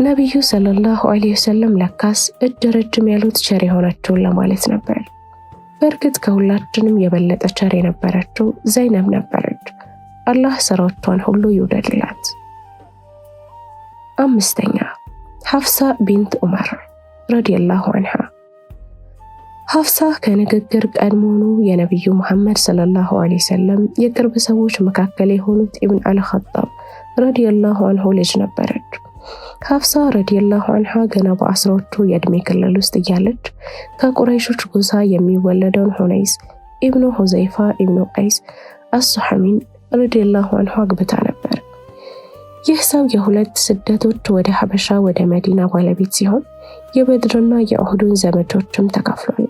ነብዩ ሰለላሁ ዐለይሂ ወሰለም ለካስ እጅ ረጅም ያሉት ቸር የሆነችውን ለማለት ነበር። በእርግጥ ከሁላችንም የበለጠ ቸር የነበረችው ዘይነብ ነበረች። አላህ ስራዎቿን ሁሉ ይውደድላት። 5ኛ ሐፍሳ ቢንት ዑመር ረዲየላሁ ዐንሃ። ሐፍሳ ከንግግር ቀድሞውኑ የነብዩ መሐመድ ሰለላሁ ዐለይሂ ወሰለም የቅርብ ሰዎች መካከል የሆኑት ኢብን አልኸጣብ ረዲየላሁ ዐንሁ ልጅ ነበረች። ሐፍሳ ረዲየላሁ ዐንሃ ገና በአስራዎቹ የእድሜ ክልል ውስጥ እያለች ከቁረይሾች ጎሳ የሚወለደውን ሁነይስ ኢብኑ ሁዘይፋ ኢብኑ ቀይስ አስሐሚን ረዲየላሁ ዐንሁ አግብታ ነበር። ይህ ሰው የሁለት ስደቶች ወደ ሐበሻ ወደ መዲና ባለቤት ሲሆን የበድርና የኡሁድን ዘመቻዎችም ተካፍሏል።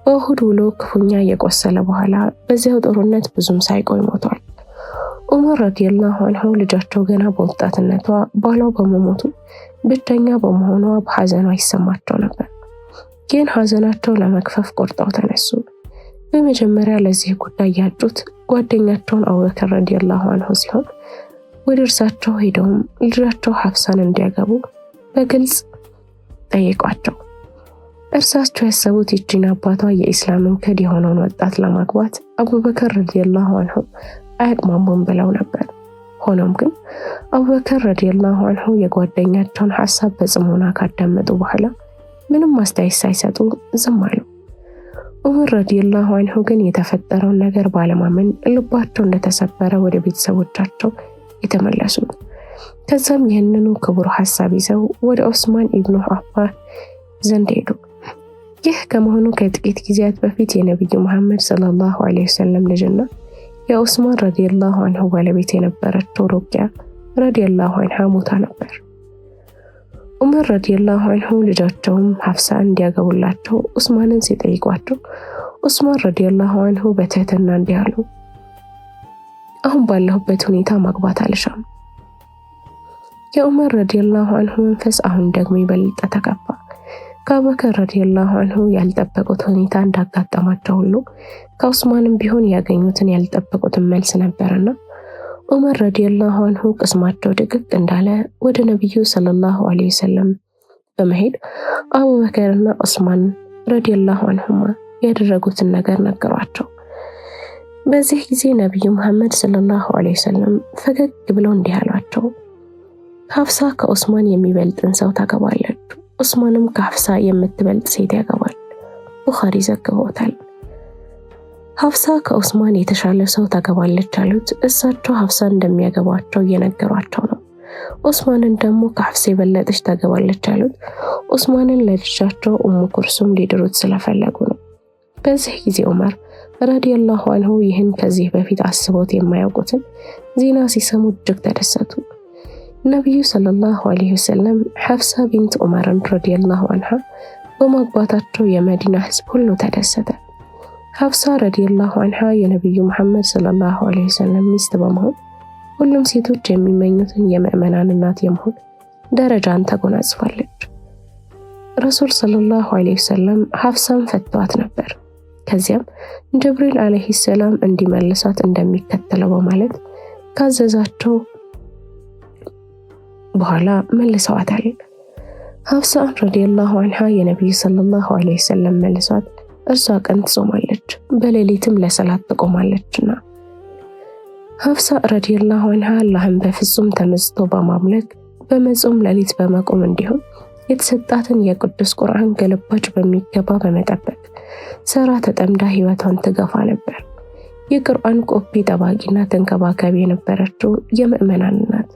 በኡሁድ ውሎ ክፉኛ የቆሰለ በኋላ በዚያው ጦርነት ብዙም ሳይቆይ ሞቷል። ዑመር ረዲየላሁ ዐንሁ ልጃቸው ገና በወጣትነቷ ባሏ በመሞቱ ብቸኛ በመሆኗ በሐዘኗ ይሰማቸው ነበር። ግን ሐዘናቸው ለመክፈፍ ቆርጠው ተነሱ። በመጀመሪያ ለዚህ ጉዳይ ያጩት ጓደኛቸውን አቡበከር ረዲየላሁ ዐንሁ ሲሆን ወደ እርሳቸው ሄደውም ልጃቸው ሐፍሳን እንዲያገቡ በግልጽ ጠየቋቸው። እርሳቸው ያሰቡት ይቺን አባቷ የኢስላምን ክድ የሆነውን ወጣት ለማግባት አቡበከር ረዲየላሁ ዐንሁ አያቅማሙም ብለው ነበር። ሆኖም ግን አቡበከር ረዲየላሁ ዐንሁ የጓደኛቸውን ሐሳብ በጽሞና ካዳመጡ በኋላ ምንም አስተያየት ሳይሰጡ ዝም አሉ። ዑመር ረዲየላሁ ዐንሁ ግን የተፈጠረውን ነገር ባለማመን ልባቸው እንደተሰበረ ወደ ቤተሰቦቻቸው የተመለሱ። ከዛም ይህንኑ ክቡር ሐሳብ ይዘው ወደ ዑስማን ኢብኑ አፋን ዘንድ ሄዱ። ይህ ከመሆኑ ከጥቂት ጊዜያት በፊት የነብዩ መሐመድ ሰለላሁ ዐለይሂ ወሰለም ልጅና የዑስማን ረዲየላሁ ዐንሁ ባለቤት የነበረችው ሩቅያ ረዲየላሁ ዐንሃ ሞታ ነበር። ዑመር ረዲየላሁ ዐንሁ ልጃቸውም ሐፍሳን እንዲያገቡላቸው ዑስማንን ሲጠይቋቸው ዑስማን ረዲየላሁ ዐንሁ በትህትና እንዲህ አሉ፣ አሁን ባለሁበት ሁኔታ ማግባት አልሻም። የዑመር ረዲየላሁ ዐንሁ መንፈስ አሁን ደግሞ ይበልጥ ተከፋ። ከአቡበከር ረዲየላሁ ዐንሁ ያልጠበቁት ሁኔታ እንዳጋጠማቸው ሁሉ ከዑስማንም ቢሆን ያገኙትን ያልጠበቁትን መልስ ነበርና ዑመር ረዲየላሁ ዐንሁ ቅስማቸው ድቅቅ እንዳለ ወደ ነብዩ ሰለላሁ ዐለይሂ ወሰለም በመሄድ አቡበከርና ዑስማን ረዲየላሁ ዐንሁማ ያደረጉትን ነገር ነገሯቸው። በዚህ ጊዜ ነብዩ መሐመድ ሰለላሁ ዐለይሂ ወሰለም ፈገግ ብለው እንዲህ አሏቸው፣ ሐፍሳ ከዑስማን የሚበልጥን ሰው ታገባለች፣ ዑስማንም ከሐፍሳ የምትበልጥ ሴት ያገባል። ቡኻሪ ዘግቦታል። ሐፍሳ ከዑስማን የተሻለ ሰው ታገባለች አሉት። እሳቸው ሐፍሳን እንደሚያገባቸው እየነገሯቸው ነው። ዑስማንን ደግሞ ከሐፍሳ የበለጠች ታገባለች አሉት። ዑስማንን ለልጃቸው ኡሙ ኩልሱም ሊድሩት ስለፈለጉ ነው። በዚህ ጊዜ ዑመር ረዲየላሁ ዐንሁ ይህን ከዚህ በፊት አስቦት የማያውቁትን ዜና ሲሰሙ እጅግ ተደሰቱ። ነብዩ ሰለላሁ ዐለይሂ ወሰለም ሐፍሳ ቢንት ዑመርን ረዲየላሁ ዐንሃ በማግባታቸው የመዲና ሕዝብ ሁሉ ተደሰተ። ሐፍሳ ረዲየላሁ ዐንሃ የነብዩ መሐመድ ሰለላሁ ዐለይሂ ወሰለም ሚስት በመሆን ሁሉም ሴቶች የሚመኙትን የምእመናን እናት የመሆን ደረጃን ተጎናጽፋለች። ረሱል ሰለላሁ ዐለይሂ ወሰለም ሐፍሳን ፈተዋት ነበር። ከዚያም ጅብሪል ዐለይሂ ሰላም እንዲመልሳት እንደሚከተለው በማለት ካዘዛቸው በኋላ መልሰዋታል። ሐፍሳ ረዲየላሁ ዐንሃ የነብዩ ሰለላሁ ዐለይሂ ወሰለም መልሷት እርሷ ቀን ትጾማለች በሌሊትም ለሰላት ትቆማለችና። ሐፍሳ ረዲየላሁ ዐንሃ አላህን በፍጹም ተመስጦ በማምለክ በመጾም ሌሊት በመቆም እንዲሁም የተሰጣትን የቅዱስ ቁርአን ገለባጭ በሚገባ በመጠበቅ ሥራ ተጠምዳ ህይወቷን ትገፋ ነበር። የቁርአን ቆቢ ጠባቂና ተንከባካቢ የነበረችው የምእመናን እናት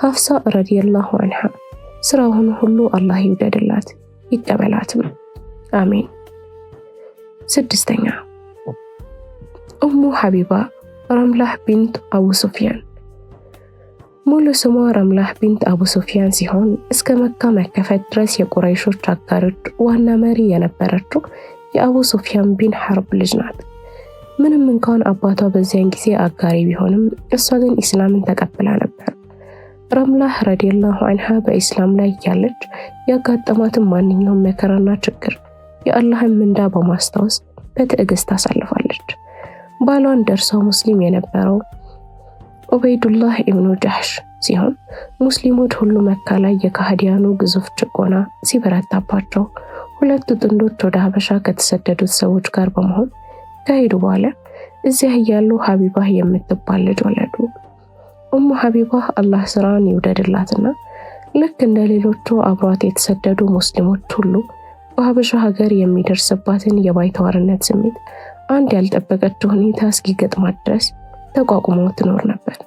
ሐፍሳ ረዲየላሁ ዐንሃ ስራውን ሁሉ አላህ ይውደድላት ይቀበላትም፣ አሜን። 6ኛ ኡሙ ሐቢባ ረምላህ ቢንት አቡ ሱፊያን። ሙሉ ስሟ ረምላህ ቢንት አቡ ሱፊያን ሲሆን እስከ መካ መከፈት ድረስ የቁረይሾች አጋሮች ዋና መሪ የነበረችው የአቡ ሱፊያን ቢን ሐርብ ልጅ ናት። ምንም እንኳን አባቷ በዚያን ጊዜ አጋሪ ቢሆንም እሷ ግን ኢስላምን ተቀብላ ነበር። ረምላህ ረዲየላሁ ዐንሃ በኢስላም ላይ ያለች ያጋጠማትን ማንኛውም መከራና ችግር የአላህን ምንዳ በማስታወስ በትዕግስት አሳልፋለች። ባሏን ደርሰው ሙስሊም የነበረው ዑበይዱላህ ኢብኑ ጃህሽ ሲሆን ሙስሊሞች ሁሉ መካ ላይ የካህዲያኑ ግዙፍ ጭቆና ሲበረታባቸው ሁለቱ ጥንዶች ወደ ሀበሻ ከተሰደዱት ሰዎች ጋር በመሆን ከሄዱ በኋላ እዚያ እያሉ ሐቢባህ የምትባል ልጅ ወለዱ። ኡሙ ሐቢባህ አላህ ስራን ይውደድላትና ልክ እንደ ሌሎቹ አብሯት የተሰደዱ ሙስሊሞች ሁሉ በሀበሻ ሀገር የሚደርስባትን የባይተዋርነት ስሜት አንድ ያልጠበቀችው ሁኔታ እስኪገጥማት ድረስ ተቋቁመው ትኖር ነበር።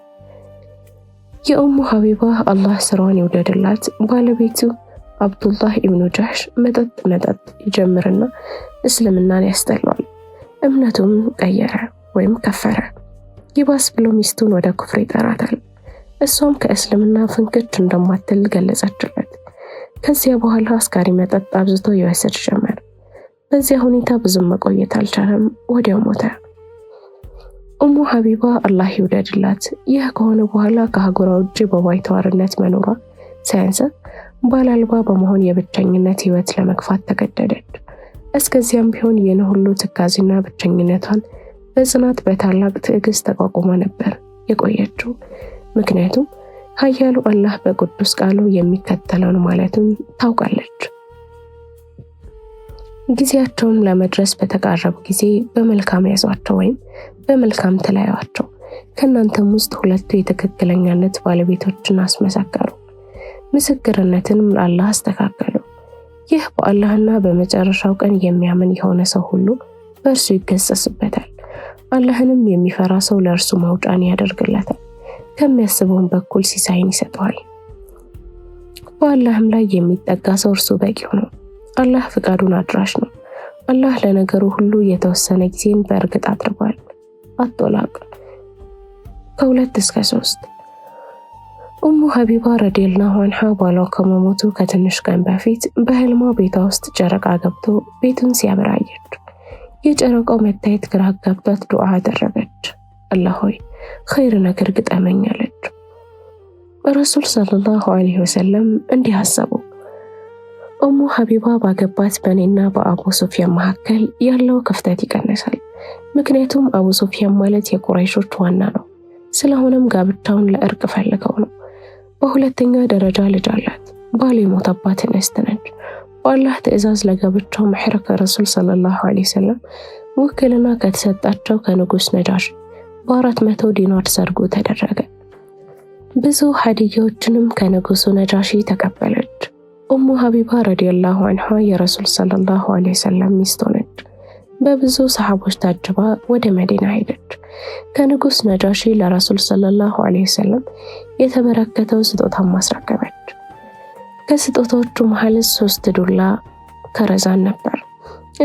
የኡሙ ሐቢባህ አላህ ስራን ይውደድላት ባለቤቱ አብዱላህ ኢብኑ ጃህሽ መጠጥ ይጀምርና እስልምናን ያስጠላዋል። እምነቱም ቀየረ ወይም ከፈረ። ይባስ ብሎ ሚስቱን ወደ ኩፍር ይጠራታል። እሷም ከእስልምና ፍንክች እንደማትል ገለጸችለት። ከዚያ በኋላ አስካሪ መጠጥ አብዝቶ ይወስድ ጀመር። በዚያ ሁኔታ ብዙም መቆየት አልቻለም፣ ወዲያው ሞተ። ኡሙ ሐቢባ አላህ ይውደድላት ይህ ከሆነ በኋላ ከሀገሯ ውጪ በባይተዋርነት መኖሯ ሳያንስ ባል አልባ በመሆን የብቸኝነት ህይወት ለመግፋት ተገደደች። እስከዚያም ቢሆን ይህን ሁሉ ትካዜና ብቸኝነቷን በጽናት በታላቅ ትዕግስት ተቋቁማ ነበር የቆየችው። ምክንያቱም ኃያሉ አላህ በቅዱስ ቃሉ የሚከተለውን ማለቱን ታውቃለች። ጊዜያቸውን ለመድረስ በተቃረቡ ጊዜ በመልካም ያዟቸው ወይም በመልካም ተለያዩአቸው። ከእናንተም ውስጥ ሁለቱ የትክክለኛነት ባለቤቶችን አስመሰከሩ፣ ምስክርነትንም ለአላህ አስተካከሉ። ይህ በአላህና በመጨረሻው ቀን የሚያምን የሆነ ሰው ሁሉ በእርሱ ይገሰስበታል። አላህንም የሚፈራ ሰው ለእርሱ መውጫን ያደርግለታል፣ ከሚያስበውን በኩል ሲሳይን ይሰጠዋል። በአላህም ላይ የሚጠጋ ሰው እርሱ በቂው ነው። አላህ ፍቃዱን አድራሽ ነው። አላህ ለነገሩ ሁሉ የተወሰነ ጊዜን በእርግጥ አድርጓል። አጦላቅ 2-3 ኡሙ ሐቢባ ረዲየላሁ ዐንሃ ባሏ ከመሞቱ ከትንሽ ቀን በፊት በህልሟ ቤቷ ውስጥ ጨረቃ ገብቶ ቤቱን ሲያበራየች የጨረቃው መታየት ግራ ገብቷት ዱዓ አደረገች። አላህ ሆይ ኸይር ነገር ግጠመኝ አለች። ረሱል ሰለላሁ ዐለይሂ ወሰለም እንዲህ አሰቡ፣ ኡሙ ሐቢባ ባገባት በእኔና በአቡ ሱፊያን መካከል ያለው ክፍተት ይቀንሳል። ምክንያቱም አቡ ሱፊያን ማለት የቁረይሾች ዋና ነው። ስለሆነም ጋብቻውን ለእርቅ ፈልገው ነው። በሁለተኛ ደረጃ ልጅ አላት። ባል የሞተባት እንስት ነች። በአላህ ትዕዛዝ ለጋብቻው መህር ከረሱል ሰለላሁ ዐለይሂ ወሰለም ውክልና ከተሰጣቸው ከንጉስ ነጃሽ በ400 ዲናር ሰርጉ ተደረገ። ብዙ ሀዲያዎችንም ከንጉሱ ነጃሺ ተቀበለች። ኡሙ ሐቢባ ረዲየላሁ ዐንሃ የረሱል ሰለላሁ ዐለይሂ ወሰለም ሚስት ሆነች። በብዙ ሰሃቦች ታጅባ ወደ መዲና ሄደች። ከንጉስ ነጃሺ ለረሱል ሰለላሁ ዐለይሂ ወሰለም የተበረከተው ስጦታ ማስረከበች። ከስጦታዎቹ መሃል 3 ዱላ ከረዛን ነበር።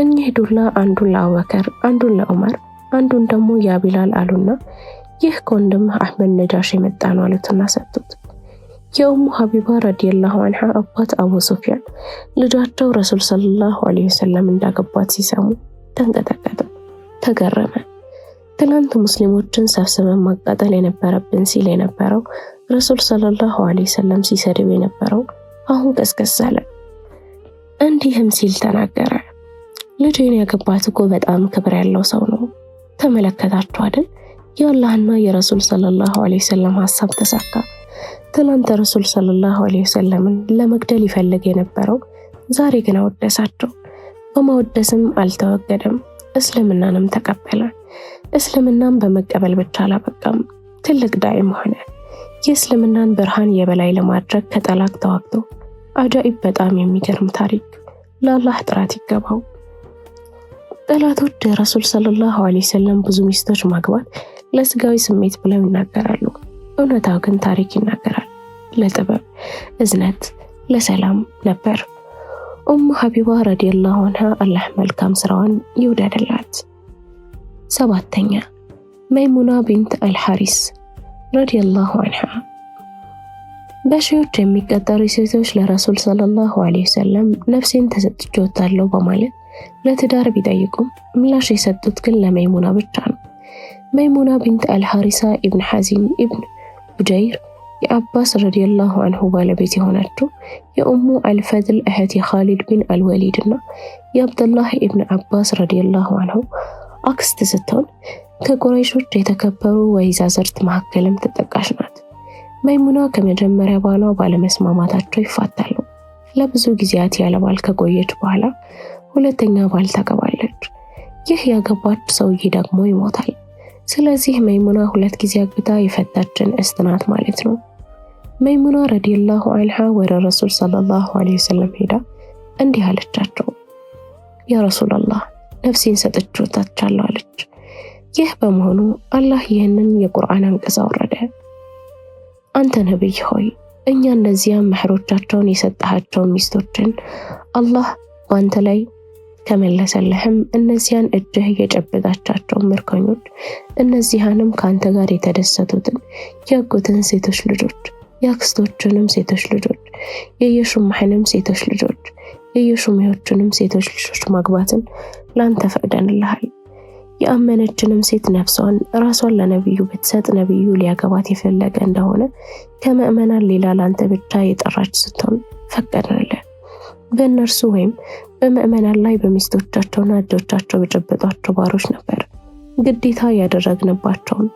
እኚህ ዱላ አንዱን ለአቡበከር፣ አንዱን ለዑመር፣ አንዱን ደግሞ ያቢላል አሉና ይህ ከወንድም አህመድ ነጃሺ የመጣ ነው አሉትና ሰጡት። የኡሙ ሐቢባ ረዲየላሁ ዐንሃ አባት አቡ ሱፊያን ልጃቸው ረሱል ሰለላሁ ዐለይሂ ወሰለም እንዳገባት ሲሰሙ ተንቀጠቀጠ፣ ተገረመ። ትላንት ሙስሊሞችን ሰብስበን ማቃጠል የነበረብን ሲል የነበረው ረሱል ሰለላሁ ዐለይሂ ወሰለም ሲሰድብ የነበረው አሁን ቀስቀስ አለ። እንዲህም ሲል ተናገረ፣ ልጄን ያገባት እኮ በጣም ክብር ያለው ሰው ነው። ተመለከታችሁ አይደል? የአላህና የረሱል ሰለላሁ ዐለይሂ ወሰለም ሐሳብ ተሳካ። ትናንት ረሱል ሰለላሁ ዐለይሂ ወሰለምን ለመግደል ይፈልግ የነበረው ዛሬ ግን አወደሳቸው። በማወደስም አልተወገደም፣ እስልምናንም ተቀበለ። እስልምናን በመቀበል ብቻ አላበቃም፣ ትልቅ ዳዒም ሆነ። የእስልምናን ብርሃን የበላይ ለማድረግ ከጠላት ተዋግቶ አጃኢብ በጣም የሚገርም ታሪክ። ለአላህ ጥራት ይገባው። ጠላቶች ረሱል ሰለላሁ ዐለይሂ ወሰለም ብዙ ሚስቶች ማግባት ለስጋዊ ስሜት ብለው ይናገራሉ። እውነታው ግን ታሪክ ይናገራል። ለጥበብ፣ እዝነት፣ ለሰላም ነበር። ኡሙ ሐቢባ ረዲየላሁ ዐንሃ አላህ መልካም ስራዋን ይውደድላት። 7ኛ መይሙና ቢንት አልሐሪስ ረዲየላሁ ዐንሃ። በሺዎች የሚቆጠሩ ሴቶች ለረሱል ሰለላሁ ዐለይሂ ወሰለም ነፍሴን ተሰጥቼዎታለሁ በማለት ለትዳር ቢጠይቁም ምላሽ የሰጡት ግን ለመይሙና ብቻ ነው። መይሙና ቢንት አልሐሪሳ ኢብን ሐዚም ኢብን ቡጀይር የአባስ ረዲየላሁ ዐንሁ ባለቤት የሆነችው የኡሙ አልፈድል እህት የኻሊድ ቢን አልወሊድ እና የአብዱላህ ኢብን አባስ ረዲየላሁ ዐንሁ አክስት ስትሆን ከቁረይሾች የተከበሩ ወይዛዝርት መካከልም ተጠቃሽ ናት። መይሙና ከመጀመሪያ ባሏ ባለመስማማታቸው ይፋታሉ። ለብዙ ጊዜያት ያለ ባል ከቆየች በኋላ ሁለተኛ ባል ታገባለች። ይህ ያገባች ሰውዬ ደግሞ ይሞታል። ስለዚህ መይሙና 2 ጊዜ አግብታ የፈታችን እስትናት ማለት ነው። መይሙና ረዲየላሁ ዐንሃ ወደ ረሱል ሰለላሁ ዐለይሂ ወሰለም ሄዳ እንዲህ አለቻቸው፣ ያ ረሱላህ ነፍሴን ሰጥቼዎታለሁ አለች። ይህ በመሆኑ አላህ ይህንን የቁርአን አንቀጽ አወረደ። አንተ ነብይ ሆይ እኛ እነዚያ መህሮቻቸውን የሰጣቸው ሚስቶችን አላህ ባንተ ላይ ከመለሰልህም እነዚያን እጅህ የጨበጣቻቸው ምርኮኞች እነዚያንም ካንተ ጋር የተደሰቱትን ያጎትን ሴቶች ልጆች፣ ያክስቶችንም ሴቶች ልጆች፣ የየሹማህንም ሴቶች ልጆች፣ የየሹማዮችንም ሴቶች ልጆች ማግባትን ላንተ ፈቅደንልሃል። የአመነችንም ሴት ነፍሷን ራሷን ለነብዩ ብትሰጥ ነብዩ ሊያገባት የፈለገ እንደሆነ ከመእመናን ሌላ ላንተ ብቻ የጠራች ስትሆን ፈቀድንልህ። በእነርሱ ወይም በመእመናን ላይ በሚስቶቻቸውና እጆቻቸው በጨበጧቸው ባሮች ነበር ግዴታ ያደረግንባቸውን።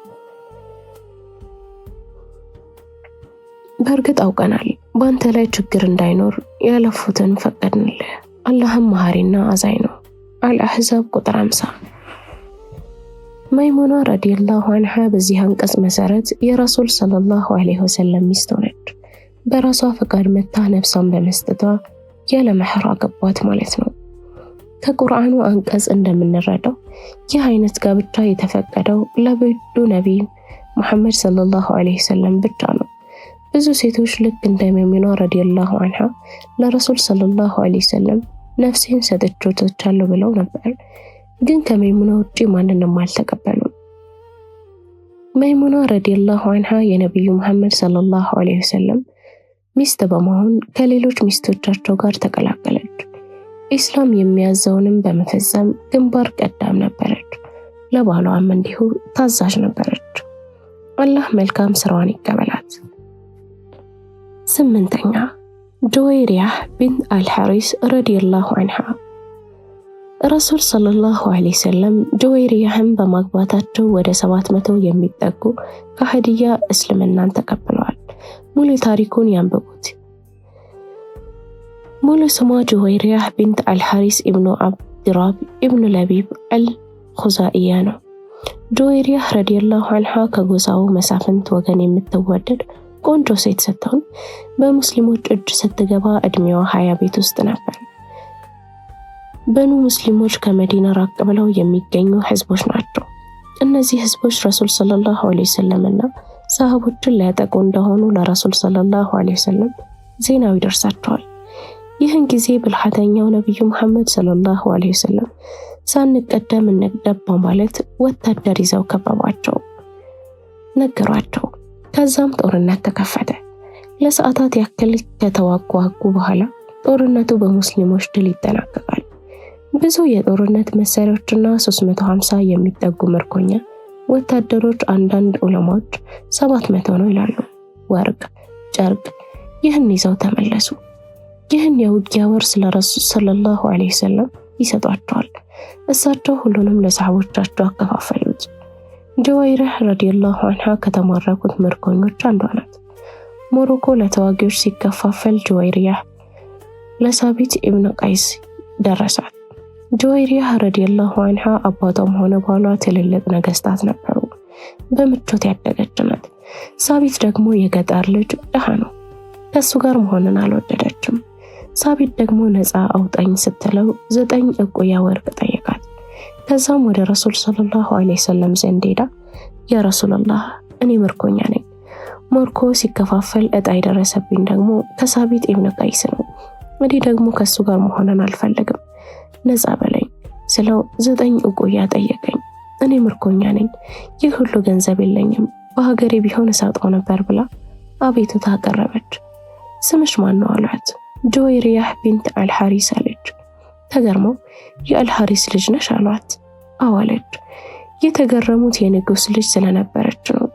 በእርግጥ አውቀናል በአንተ ላይ ችግር እንዳይኖር ያለፉትን ፈቀድንልህ። አላህም መሐሪና አዛኝ ነው። አልአሕዛብ ቁጥር 50። መይሙና ረዲየላሁ ዐንሃ በዚህ አንቀጽ መሰረት የረሱል ሰለላሁ ዐለይሂ ወሰለም ሚስት ሆነች። በራሷ ፈቃድ መታ ነፍሷን በመስጠቷ ያለ መህር አገባት ማለት ነው። ከቁርአኑ አንቀጽ እንደምንረዳው ይህ አይነት ጋብቻ የተፈቀደው ለብዱ ነቢይ ሙሐመድ ሰለላሁ ዐለይሂ ወሰለም ብቻ ነው። ብዙ ሴቶች ልክ እንደ መይሙና ረዲየላሁ ዐንሃ ለረሱል ሰለላሁ ዐለይሂ ወሰለም ነፍሴን ሰጥቼዎታለሁ ብለው ነበር፣ ግን ከመይሙና ውጪ ማንንም አልተቀበሉም። መይሙና ረዲየላሁ ዐንሃ የነብዩ ሙሐመድ ሰለላሁ ዐለይሂ ወሰለም ሚስት በመሆን ከሌሎች ሚስቶቻቸው ጋር ተቀላቀለች። ኢስላም የሚያዘውንም በመፈጸም ግንባር ቀዳም ነበረች። ለባሏም እንዲሁ ታዛዥ ነበረች። አላህ መልካም ስራዋን ይቀበላት። 8ኛ ጁወይሪያህ ቢንት አልሐሪስ ረዲየላሁ ዐንሃ። ረሱል ሰለላሁ ዐለይሂ ወሰለም ጁወይሪያህን በማግባታቸው ወደ 700 የሚጠጉ ከሀዲያ እስልምናን ተቀብለዋል። ሙሉ ታሪኩን ያንብቡት። ሙሉ ስሟ ጁወይሪያህ ቢንት አልሐሪስ ኢብኑ አብድራብ ኢብኑ ለቢብ አልኹዛኢያ ነው። ጁወይሪያህ ረዲየላሁ ዐንሃ ከጎሳው መሳፍንት ወገን የምትወደድ ቆንጆ ሴት ስትሆን በሙስሊሞች እጅ ስትገባ እድሜዋ 20 ቤት ውስጥ ነበር። በኑ ሙስሊሞች ከመዲና ራቅ ብለው የሚገኙ ህዝቦች ናቸው። እነዚህ ህዝቦች ረሱል ሰለላሁ ዐለይሂ ወሰለምና ሰሃቦችን ሊያጠቁ እንደሆኑ ለረሱል ሰለላሁ ዐለይሂ ወሰለም ዜናው ይደርሳቸዋል። ይህን ጊዜ ብልሃተኛው ነብዩ መሐመድ ሰለላሁ ዐለይሂ ወሰለም ሳንቀደም እንቅደም በማለት ወታደር ይዘው ከበቧቸው፣ ነገሯቸው። ከዛም ጦርነት ተከፈተ። ለሰዓታት ያክል ከተዋጉ በኋላ ጦርነቱ በሙስሊሞች ድል ይጠናቀቃል። ብዙ የጦርነት መሳሪያዎችና 350 የሚጠጉ ምርኮኛ ወታደሮች፣ አንዳንድ ዑለማዎች 700 ነው ይላሉ፣ ወርቅ፣ ጨርቅ ይህን ይዘው ተመለሱ። ይህን የውጊያ ወርስ ለረሱል ሰለላሁ ዐለይሂ ወሰለም ይሰጧቸዋል። እሳቸው ሁሉንም ለሰሃቦቻቸው አከፋፈሉት። ጁወይሪያህ ረዲየላሁ ዐንሃ ከተማረኩት ምርኮኞች አንዷ ናት። ሞሮኮ ለተዋጊዎች ሲከፋፈል ጁወይሪያህ ለሳቢት ኢብኑ ቀይስ ደረሳት። ጁወይሪያህ ረዲየላሁ ዐንሃ አባቷም ሆነ ባሏ ትልልቅ ነገስታት ነበሩ። በምቾት ያደገች ናት። ሳቢት ደግሞ የገጠር ልጅ ድሃ ነው። ከሱ ጋር መሆንን አልወደደችም። ሳቢት ደግሞ ነፃ አውጣኝ ስትለው 9 እቁያ ወርቅ ጠየቃት። ከዛም ወደ ረሱል ሰለላሁ ዐለይሂ ወሰለም ዘንድ ሄዳ ያ ረሱላህ እኔ ምርኮኛ ነኝ። ሞሮኮ ሲከፋፈል እጣ የደረሰብኝ ደግሞ ከሳቢት ኢብኑ ቀይስ ነው። እኔ ደግሞ ከሱ ጋር መሆንን አልፈልግም፣ ነፃ በለኝ ስለው 9 እቁያ ጠየቀኝ። እኔ ምርኮኛ ነኝ፣ ይህ ሁሉ ገንዘብ የለኝም፣ በሀገሬ ቢሆን እሰጠው ነበር ብላ አቤቱታ አቀረበች። ስምሽ ማን ነው አሏት። ጁወይሪያህ ቢንት አልሐሪስ አለች። ተገርመው የአልሐሪስ ልጅ ነሽ አሏት። አዎ አለች። የተገረሙት የንጉስ ልጅ ስለነበረች ነው።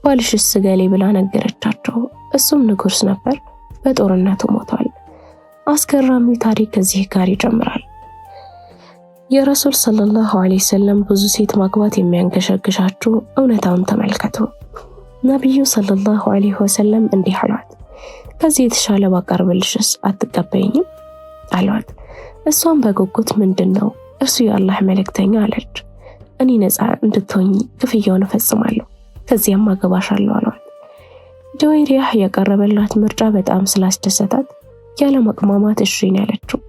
ባልሽስ ገሌ ብላ ነገረቻቸው። እሱም ንጉስ ነበር፣ በጦርነቱ ሞቷል። አስገራሚ ታሪክ እዚህ ጋር ይጀምራል። የረሱል ሰለላሁ ዐለይሂ ወሰለም ብዙ ሴት ማግባት የሚያንገሸግሻችሁ እውነታውን ተመልከቱ። ነብዩ ሰለላሁ ዐለይሂ ወሰለም እንዲህ አሏት፣ ከዚህ የተሻለ ባቀርብልሽስ አትቀበይኝም አሏት። እሷም በጉጉት ምንድነው? እርሱ የአላህ መልእክተኛ አለች። እኔ ነፃ እንድትሆኚ ክፍያውን እፈጽማለሁ፣ ከዚያም አገባሻለሁ አሏት። ጁወይሪያህ ያቀረበላት ምርጫ በጣም ስላስደሰታት ያለ መቅማማት እሺ ነው ያለችው።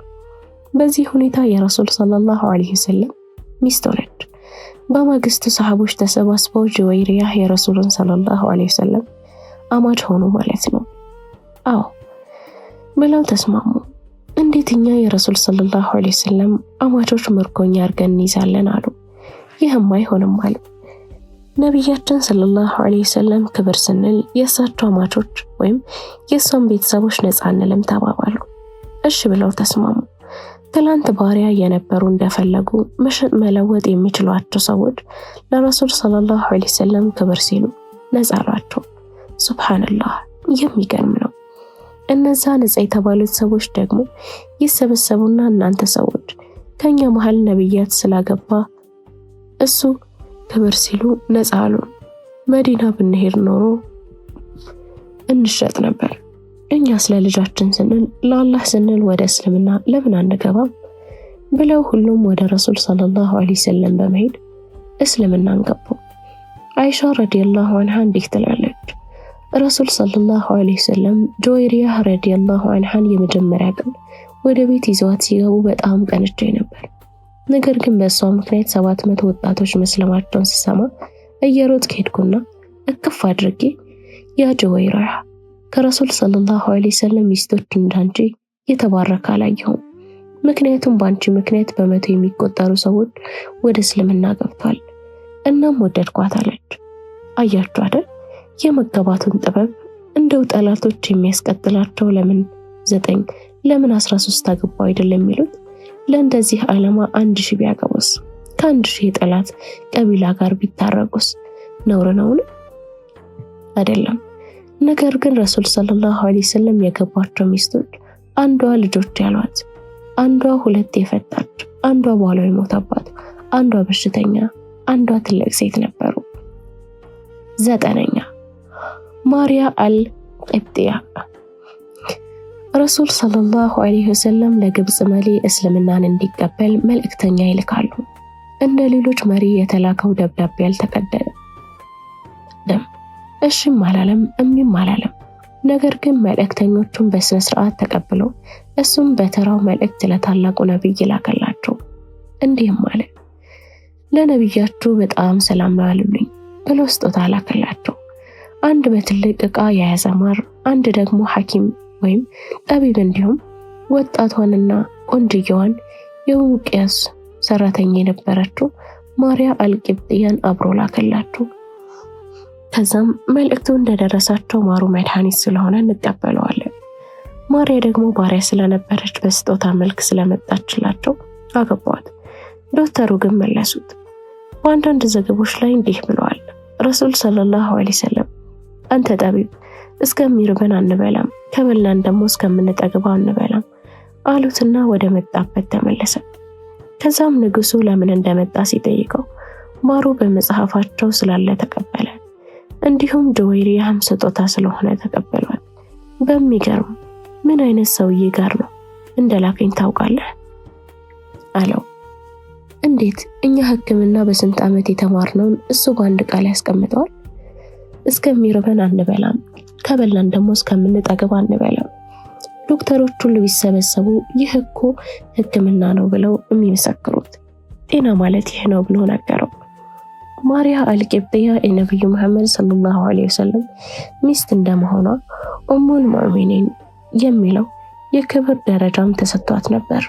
በዚህ ሁኔታ የረሱል ሰለላሁ ዐለይሂ ወሰለም ሚስት ሆነች። በማግስቱ ሰሃቦች ተሰባስበው ጁወይሪያህ የረሱልን ሰለላሁ ዐለይሂ ወሰለም አማች ሆኑ ማለት ነው። አዎ ብለው ተስማሙ። እንዴት እኛ የረሱል ሰለላሁ ዐለይሂ ወሰለም አማቾች ምርኮኛ አድርገን እንይዛለን አሉ። ይህም አይሆንም አሉ። ነቢያችን ሰለላሁ ዐለይሂ ወሰለም ክብር ስንል የእሳቸው አማቾች ወይም የእሷን ቤተሰቦች ነፃ እንልም ተባባሉ። እሺ ብለው ተስማሙ። ትላንት ባሪያ የነበሩ እንደፈለጉ መሸጥ መለወጥ የሚችሏቸው ሰዎች ለረሱል ሰለላሁ ዐለይሂ ወሰለም ክብር ሲሉ ነፃ አሏቸው። ሱብሃንአላህ፣ የሚገርም ነው። እነዛ ነፃ የተባሉት ሰዎች ደግሞ ይሰበሰቡና እናንተ ሰዎች ከኛ መሃል ነብያት ስላገባ እሱ ክብር ሲሉ ነፃ አሉ። መዲና ብንሄድ ኖሮ እንሸጥ ነበር። እኛ ስለ ልጃችን ስንል ለአላህ ስንል ወደ እስልምና ለምን አንገባም ብለው ሁሉም ወደ ረሱል ሰለላሁ ዐለይሂ ወሰለም በመሄድ እስልምናን ገቡ። አይሻ ረዲየላሁ ዐንሃ እንዲህ ትላለች፣ ረሱል ሰለላሁ ዐለይሂ ወሰለም ጁወይሪያህ ረዲየላሁ ዐንሃን የመጀመሪያ ቀን ወደ ቤት ይዘዋት ሲገቡ በጣም ቀንቼ ነበር። ነገር ግን በእሷ ምክንያት 700 ወጣቶች መስለማቸውን ስሰማ እየሮጥኩ ሄድኩና እቅፍ አድርጌ ያ ጁወይሪያህ ከረሱል ሰለላሁ ዐለይሂ ወሰለም ሚስቶች እንዳንቺ የተባረከ አላየሁም። ምክንያቱም ባንቺ ምክንያት በመቶ የሚቆጠሩ ሰዎች ወደ እስልምና ገብቷል። እናም ወደድኳት አለች። አያችሁ አይደል የመገባቱን ጥበብ። እንደው ጠላቶች የሚያስቀጥላቸው ለምን 9 ለምን 13 አገባው አይደለም የሚሉት። ለእንደዚህ ዓላማ 1000 ቢያገቡስ፣ ከ1000 የጠላት ቀቢላ ጋር ቢታረቁስ ነውር ነውን? አይደለም። ነገር ግን ረሱል ሰለላሁ ዐለይሂ ወሰለም የገባቸው ሚስቶች አንዷ ልጆች ያሏት፣ አንዷ 2 የፈታች፣ አንዷ ባሏ የሞተባት፣ አንዷ በሽተኛ፣ አንዷ ትልቅ ሴት ነበሩ። 9ኛ ማርያ አልቂብጥያ። ረሱል ሰለላሁ ዐለይሂ ወሰለም ለግብጽ መሪ እስልምናን እንዲቀበል መልእክተኛ ይልካሉ። እንደ ሌሎች መሪ የተላከው ደብዳቤ አልተቀደደም። እሺም አላለም እምቢም አላለም። ነገር ግን መልእክተኞቹን በስነ ስርዓት ተቀብለው እሱም በተራው መልእክት ለታላቁ ነብይ ላከላቸው። እንዲህም አለ፣ ለነብያችሁ በጣም ሰላም ነው ያሉልኝ ብሎ ስጦታ ላከላቸው። አንድ በትልቅ ዕቃ የያዘ ማር፣ አንድ ደግሞ ሐኪም ወይም ጠቢብ እንዲሁም ወጣቷንና ቆንጅየዋን የውቅያስ ሰራተኛ የነበረችው ማርያ አልቂብጥያን አብሮ ላከላቸው። ከዛም መልእክቱ እንደደረሳቸው ማሩ መድኃኒት ስለሆነ እንቀበለዋለን። ማርያ ደግሞ ባሪያ ስለነበረች በስጦታ መልክ ስለመጣችላቸው አገቧት። ዶክተሩ ግን መለሱት። በአንዳንድ ዘገቦች ላይ እንዲህ ብለዋል፣ ረሱል ሰለላሁ ዐለይሂ ወሰለም አንተ ጠቢብ እስከሚርበን አንበላም፣ ከበላን ደግሞ እስከምንጠግባ አንበላም አሉትና ወደ መጣበት ተመለሰ። ከዛም ንጉሱ ለምን እንደመጣ ሲጠይቀው ማሩ በመጽሐፋቸው ስላለ ተቀበለ። እንዲሁም ጁወይሪያም ስጦታ ስለሆነ ተቀበሏት። በሚገርም ምን አይነት ሰውዬ ጋር ነው እንደላከኝ ታውቃለህ አለው። እንዴት? እኛ ሕክምና በስንት ዓመት የተማርነውን እሱ በአንድ ቃል ያስቀምጠዋል? እስከሚርበን አንበላም፣ ከበላን ደግሞ እስከምንጠግብ አንበላም። ዶክተሮች ሁሉ ቢሰበሰቡ ይህ እኮ ሕክምና ነው ብለው የሚመሰክሩት ጤና ማለት ይህ ነው ብሎ ነገረው። ማርያ አልቂብጥያ የነብዩ መሐመድ ሰለላሁ ዐለይሂ ወሰለም ሚስት እንደመሆኗ ኡሙል ሙእሚኒን የሚለው የክብር ደረጃም ተሰጥቷት ነበር።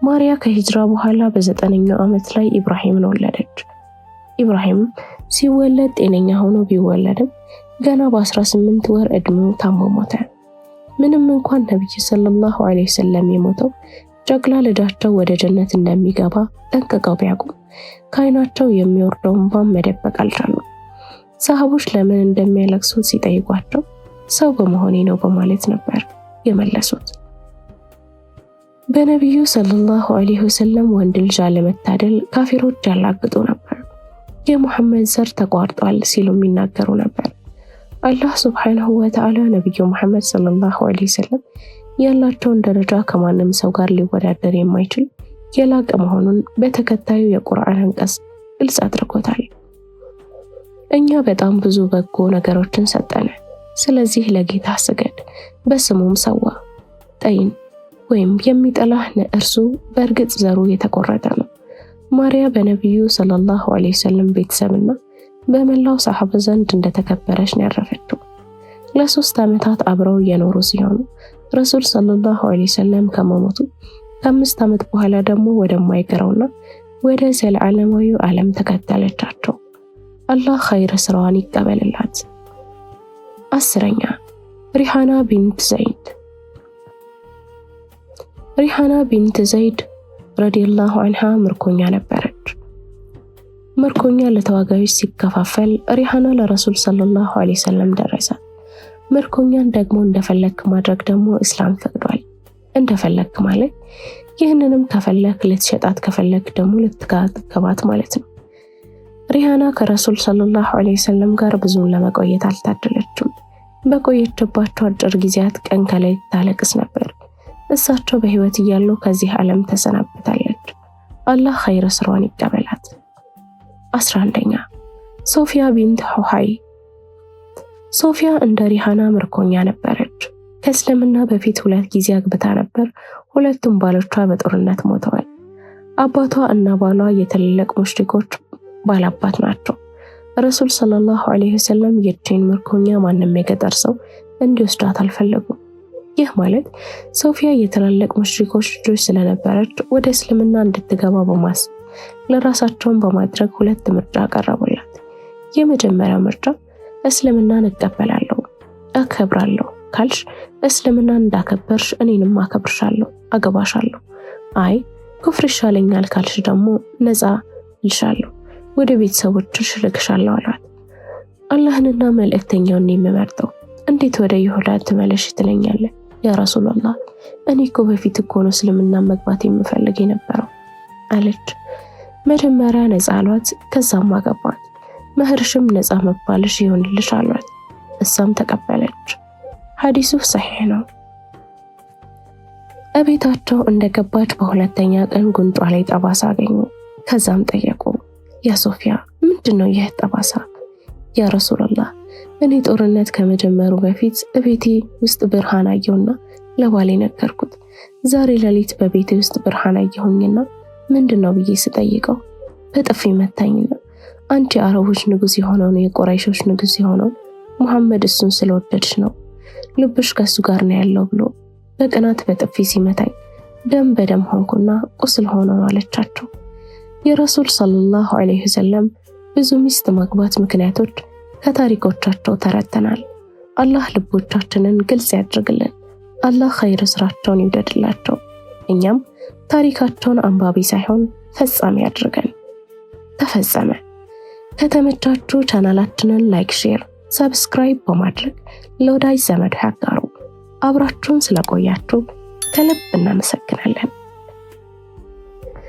ማርያ ከሂጅራ በኋላ በ9ኛው ዓመት ላይ ኢብራሂምን ወለደች። ኢብራሂም ሲወለድ ጤነኛ ሆኖ ቢወለድም ገና በ18 ወር ዕድሜው ታሞ ሞተ። ምንም እንኳን ነብዩ ሰለላሁ ዐለይሂ ወሰለም የሞተው ጨቅላ ልጃቸው ወደ ጀነት እንደሚገባ ጠንቅቀው ቢያውቁም ከዓይናቸው የሚወርደውን እንባ መደበቅ አልቻሉም። ሰሃቦች ለምን እንደሚያለቅሱ ሲጠይቋቸው ሰው በመሆኔ ነው በማለት ነበር የመለሱት። በነብዩ ሰለላሁ ዐለይሂ ወሰለም ወንድ ልጅ አለመታደል ካፊሮች ያላግጡ ነበር። የሙሐመድ ዘር ተቋርጧል ሲሉ የሚናገሩ ነበር። አላህ ሱብሓነሁ ወተዓላ ነብዩ መሐመድ ሰለላሁ ዐለይሂ ወሰለም ያላቸውን ደረጃ ከማንም ሰው ጋር ሊወዳደር የማይችል የላቀ መሆኑን በተከታዩ የቁርአን አንቀጽ ግልጽ አድርጎታል። እኛ በጣም ብዙ በጎ ነገሮችን ሰጠነ፣ ስለዚህ ለጌታ ስገድ፣ በስሙም ሰዋ። ጠይን ወይም የሚጠላህ እርሱ በእርግጥ ዘሩ የተቆረጠ ነው። ማርያ በነብዩ ሰለላሁ ዐለይሂ ወሰለም ቤተሰብና በመላው ሰሃባ ዘንድ እንደተከበረች ነው ያረፈችው። ለ3 ዓመታት አብረው የኖሩ ሲሆኑ ረሱል ሰለላሁ ዐለይሂ ወሰለም ከመሞቱ ከ5 ዓመት በኋላ ደግሞ ወደማይቀረውና ወደ ዘላለማዊው ዓለም ተከተለቻቸው። አላህ ኸይር ስራዋን ይቀበልላት። 10ኛ ሪሃና ቢንት ዘይድ። ሪሃና ቢንት ዘይድ ረዲየላሁ ዐንሃ ምርኮኛ ነበረች። ምርኮኛ ለተዋጋዮች ሲከፋፈል ሪሃና ለረሱል ሰለላሁ ዐለይሂ ወሰለም ደረሰ። ምርኮኛን ደግሞ እንደፈለክ ማድረግ ደግሞ እስላም ፈቅዷል። እንደፈለክ ማለት ይህንንም ከፈለክ ልትሸጣት፣ ከፈለክ ደግሞ ልትጋባት ማለት ነው። ሪሃና ከረሱል ሰለላሁ ዐለይሂ ወሰለም ጋር ብዙም ለመቆየት አልታደለችም። በቆየችባቸው አጭር ጊዜያት ቀን ከሌሊት ታለቅስ ነበር። እሳቸው በህይወት እያሉ ከዚህ ዓለም ተሰናብታለች። አላህ ኸይር ስራዋን ይቀበላት። 11ኛ ሶፊያ ቢንት ሁሃይ። ሶፊያ እንደ ሪሃና ምርኮኛ ነበረች። ከእስልምና በፊት 2 ጊዜ አግብታ ነበር። ሁለቱም ባሎቿ በጦርነት ሞተዋል። አባቷ እና ባሏ የትልልቅ ሙሽሪኮች ባላባት ናቸው። ረሱል ሰለላሁ ዐለይሂ ወሰለም የቺን ምርኮኛ ማንም የገጠር ሰው እንዲወስዳት አልፈለጉም። ይህ ማለት ሶፊያ የትልልቅ ሙሽሪኮች ልጆች ስለነበረች ወደ እስልምና እንድትገባ በማሰብ ለራሳቸውን በማድረግ 2 ምርጫ አቀረቡላት። የመጀመሪያው ምርጫ እስልምናን እቀበላለሁ፣ አከብራለሁ ካልሽ እስልምናን እንዳከበርሽ እኔንም አከብርሻለሁ፣ አገባሻለሁ። አይ ኩፍር ይሻለኛል ካልሽ ደግሞ ነፃ ልሻለሁ፣ ወደ ቤተሰቦችሽ ልክሻለሁ አሏት። አላህንና መልእክተኛውን የምመርጠው እንዴት ወደ ይሁዳ ትመለሽ ትለኛለህ ያ ረሱላህ? እኔ እኮ በፊት እኮ ነው እስልምና መግባት የምፈልግ የነበረው አለች። መጀመሪያ ነፃ አሏት፣ ከዛም አገባት። መህርሽም ነፃ መባልሽ ይሆንልሽ አሏት። እሷም ተቀበለች። ሐዲሱ ሰሒህ ነው። እቤታቸው እንደገባች በሁለተኛ ቀን ጉንጯ ላይ ጠባሳ አገኙ። ከዛም ጠየቁ፣ ያ ሶፊያ ምንድነው ይህ ጠባሳ? ያ ረሱላህ እኔ ጦርነት ከመጀመሩ በፊት እቤቴ ውስጥ ብርሃን አየሁና ለባሌ ነገርኩት። ዛሬ ሌሊት በቤቴ ውስጥ ብርሃን አየሁኝና ምንድነው ብዬ ስጠይቀው በጥፊ መታኝና አንቺ የአረቦች ንጉስ የሆነውን የቁረይሾች ንጉስ የሆነውን ሙሐመድ እሱን ስለወደድሽ ነው፣ ልብሽ ከሱ ጋር ነው ያለው ብሎ በቅናት በጥፊ ሲመታኝ ደም በደም ሆንኩና ቁስል ሆኖ አለቻቸው። የረሱል ሰለላሁ ዐለይሂ ወሰለም ብዙ ሚስት ማግባት ምክንያቶች ከታሪኮቻቸው ተረተናል። አላህ ልቦቻችንን ግልጽ ያድርግልን። አላህ ኸይር ስራቸውን ይውደድላቸው። እኛም ታሪካቸውን አንባቢ ሳይሆን ፈጻሚ ያድርገን። ተፈጸመ። ከተመቻችሁ ቻናላችንን ላይክ፣ ሼር፣ ሰብስክራይብ በማድረግ ለወዳጅ ዘመድ ያጋሩ። አብራችሁን ስለቆያችሁ ከልብ እናመሰግናለን።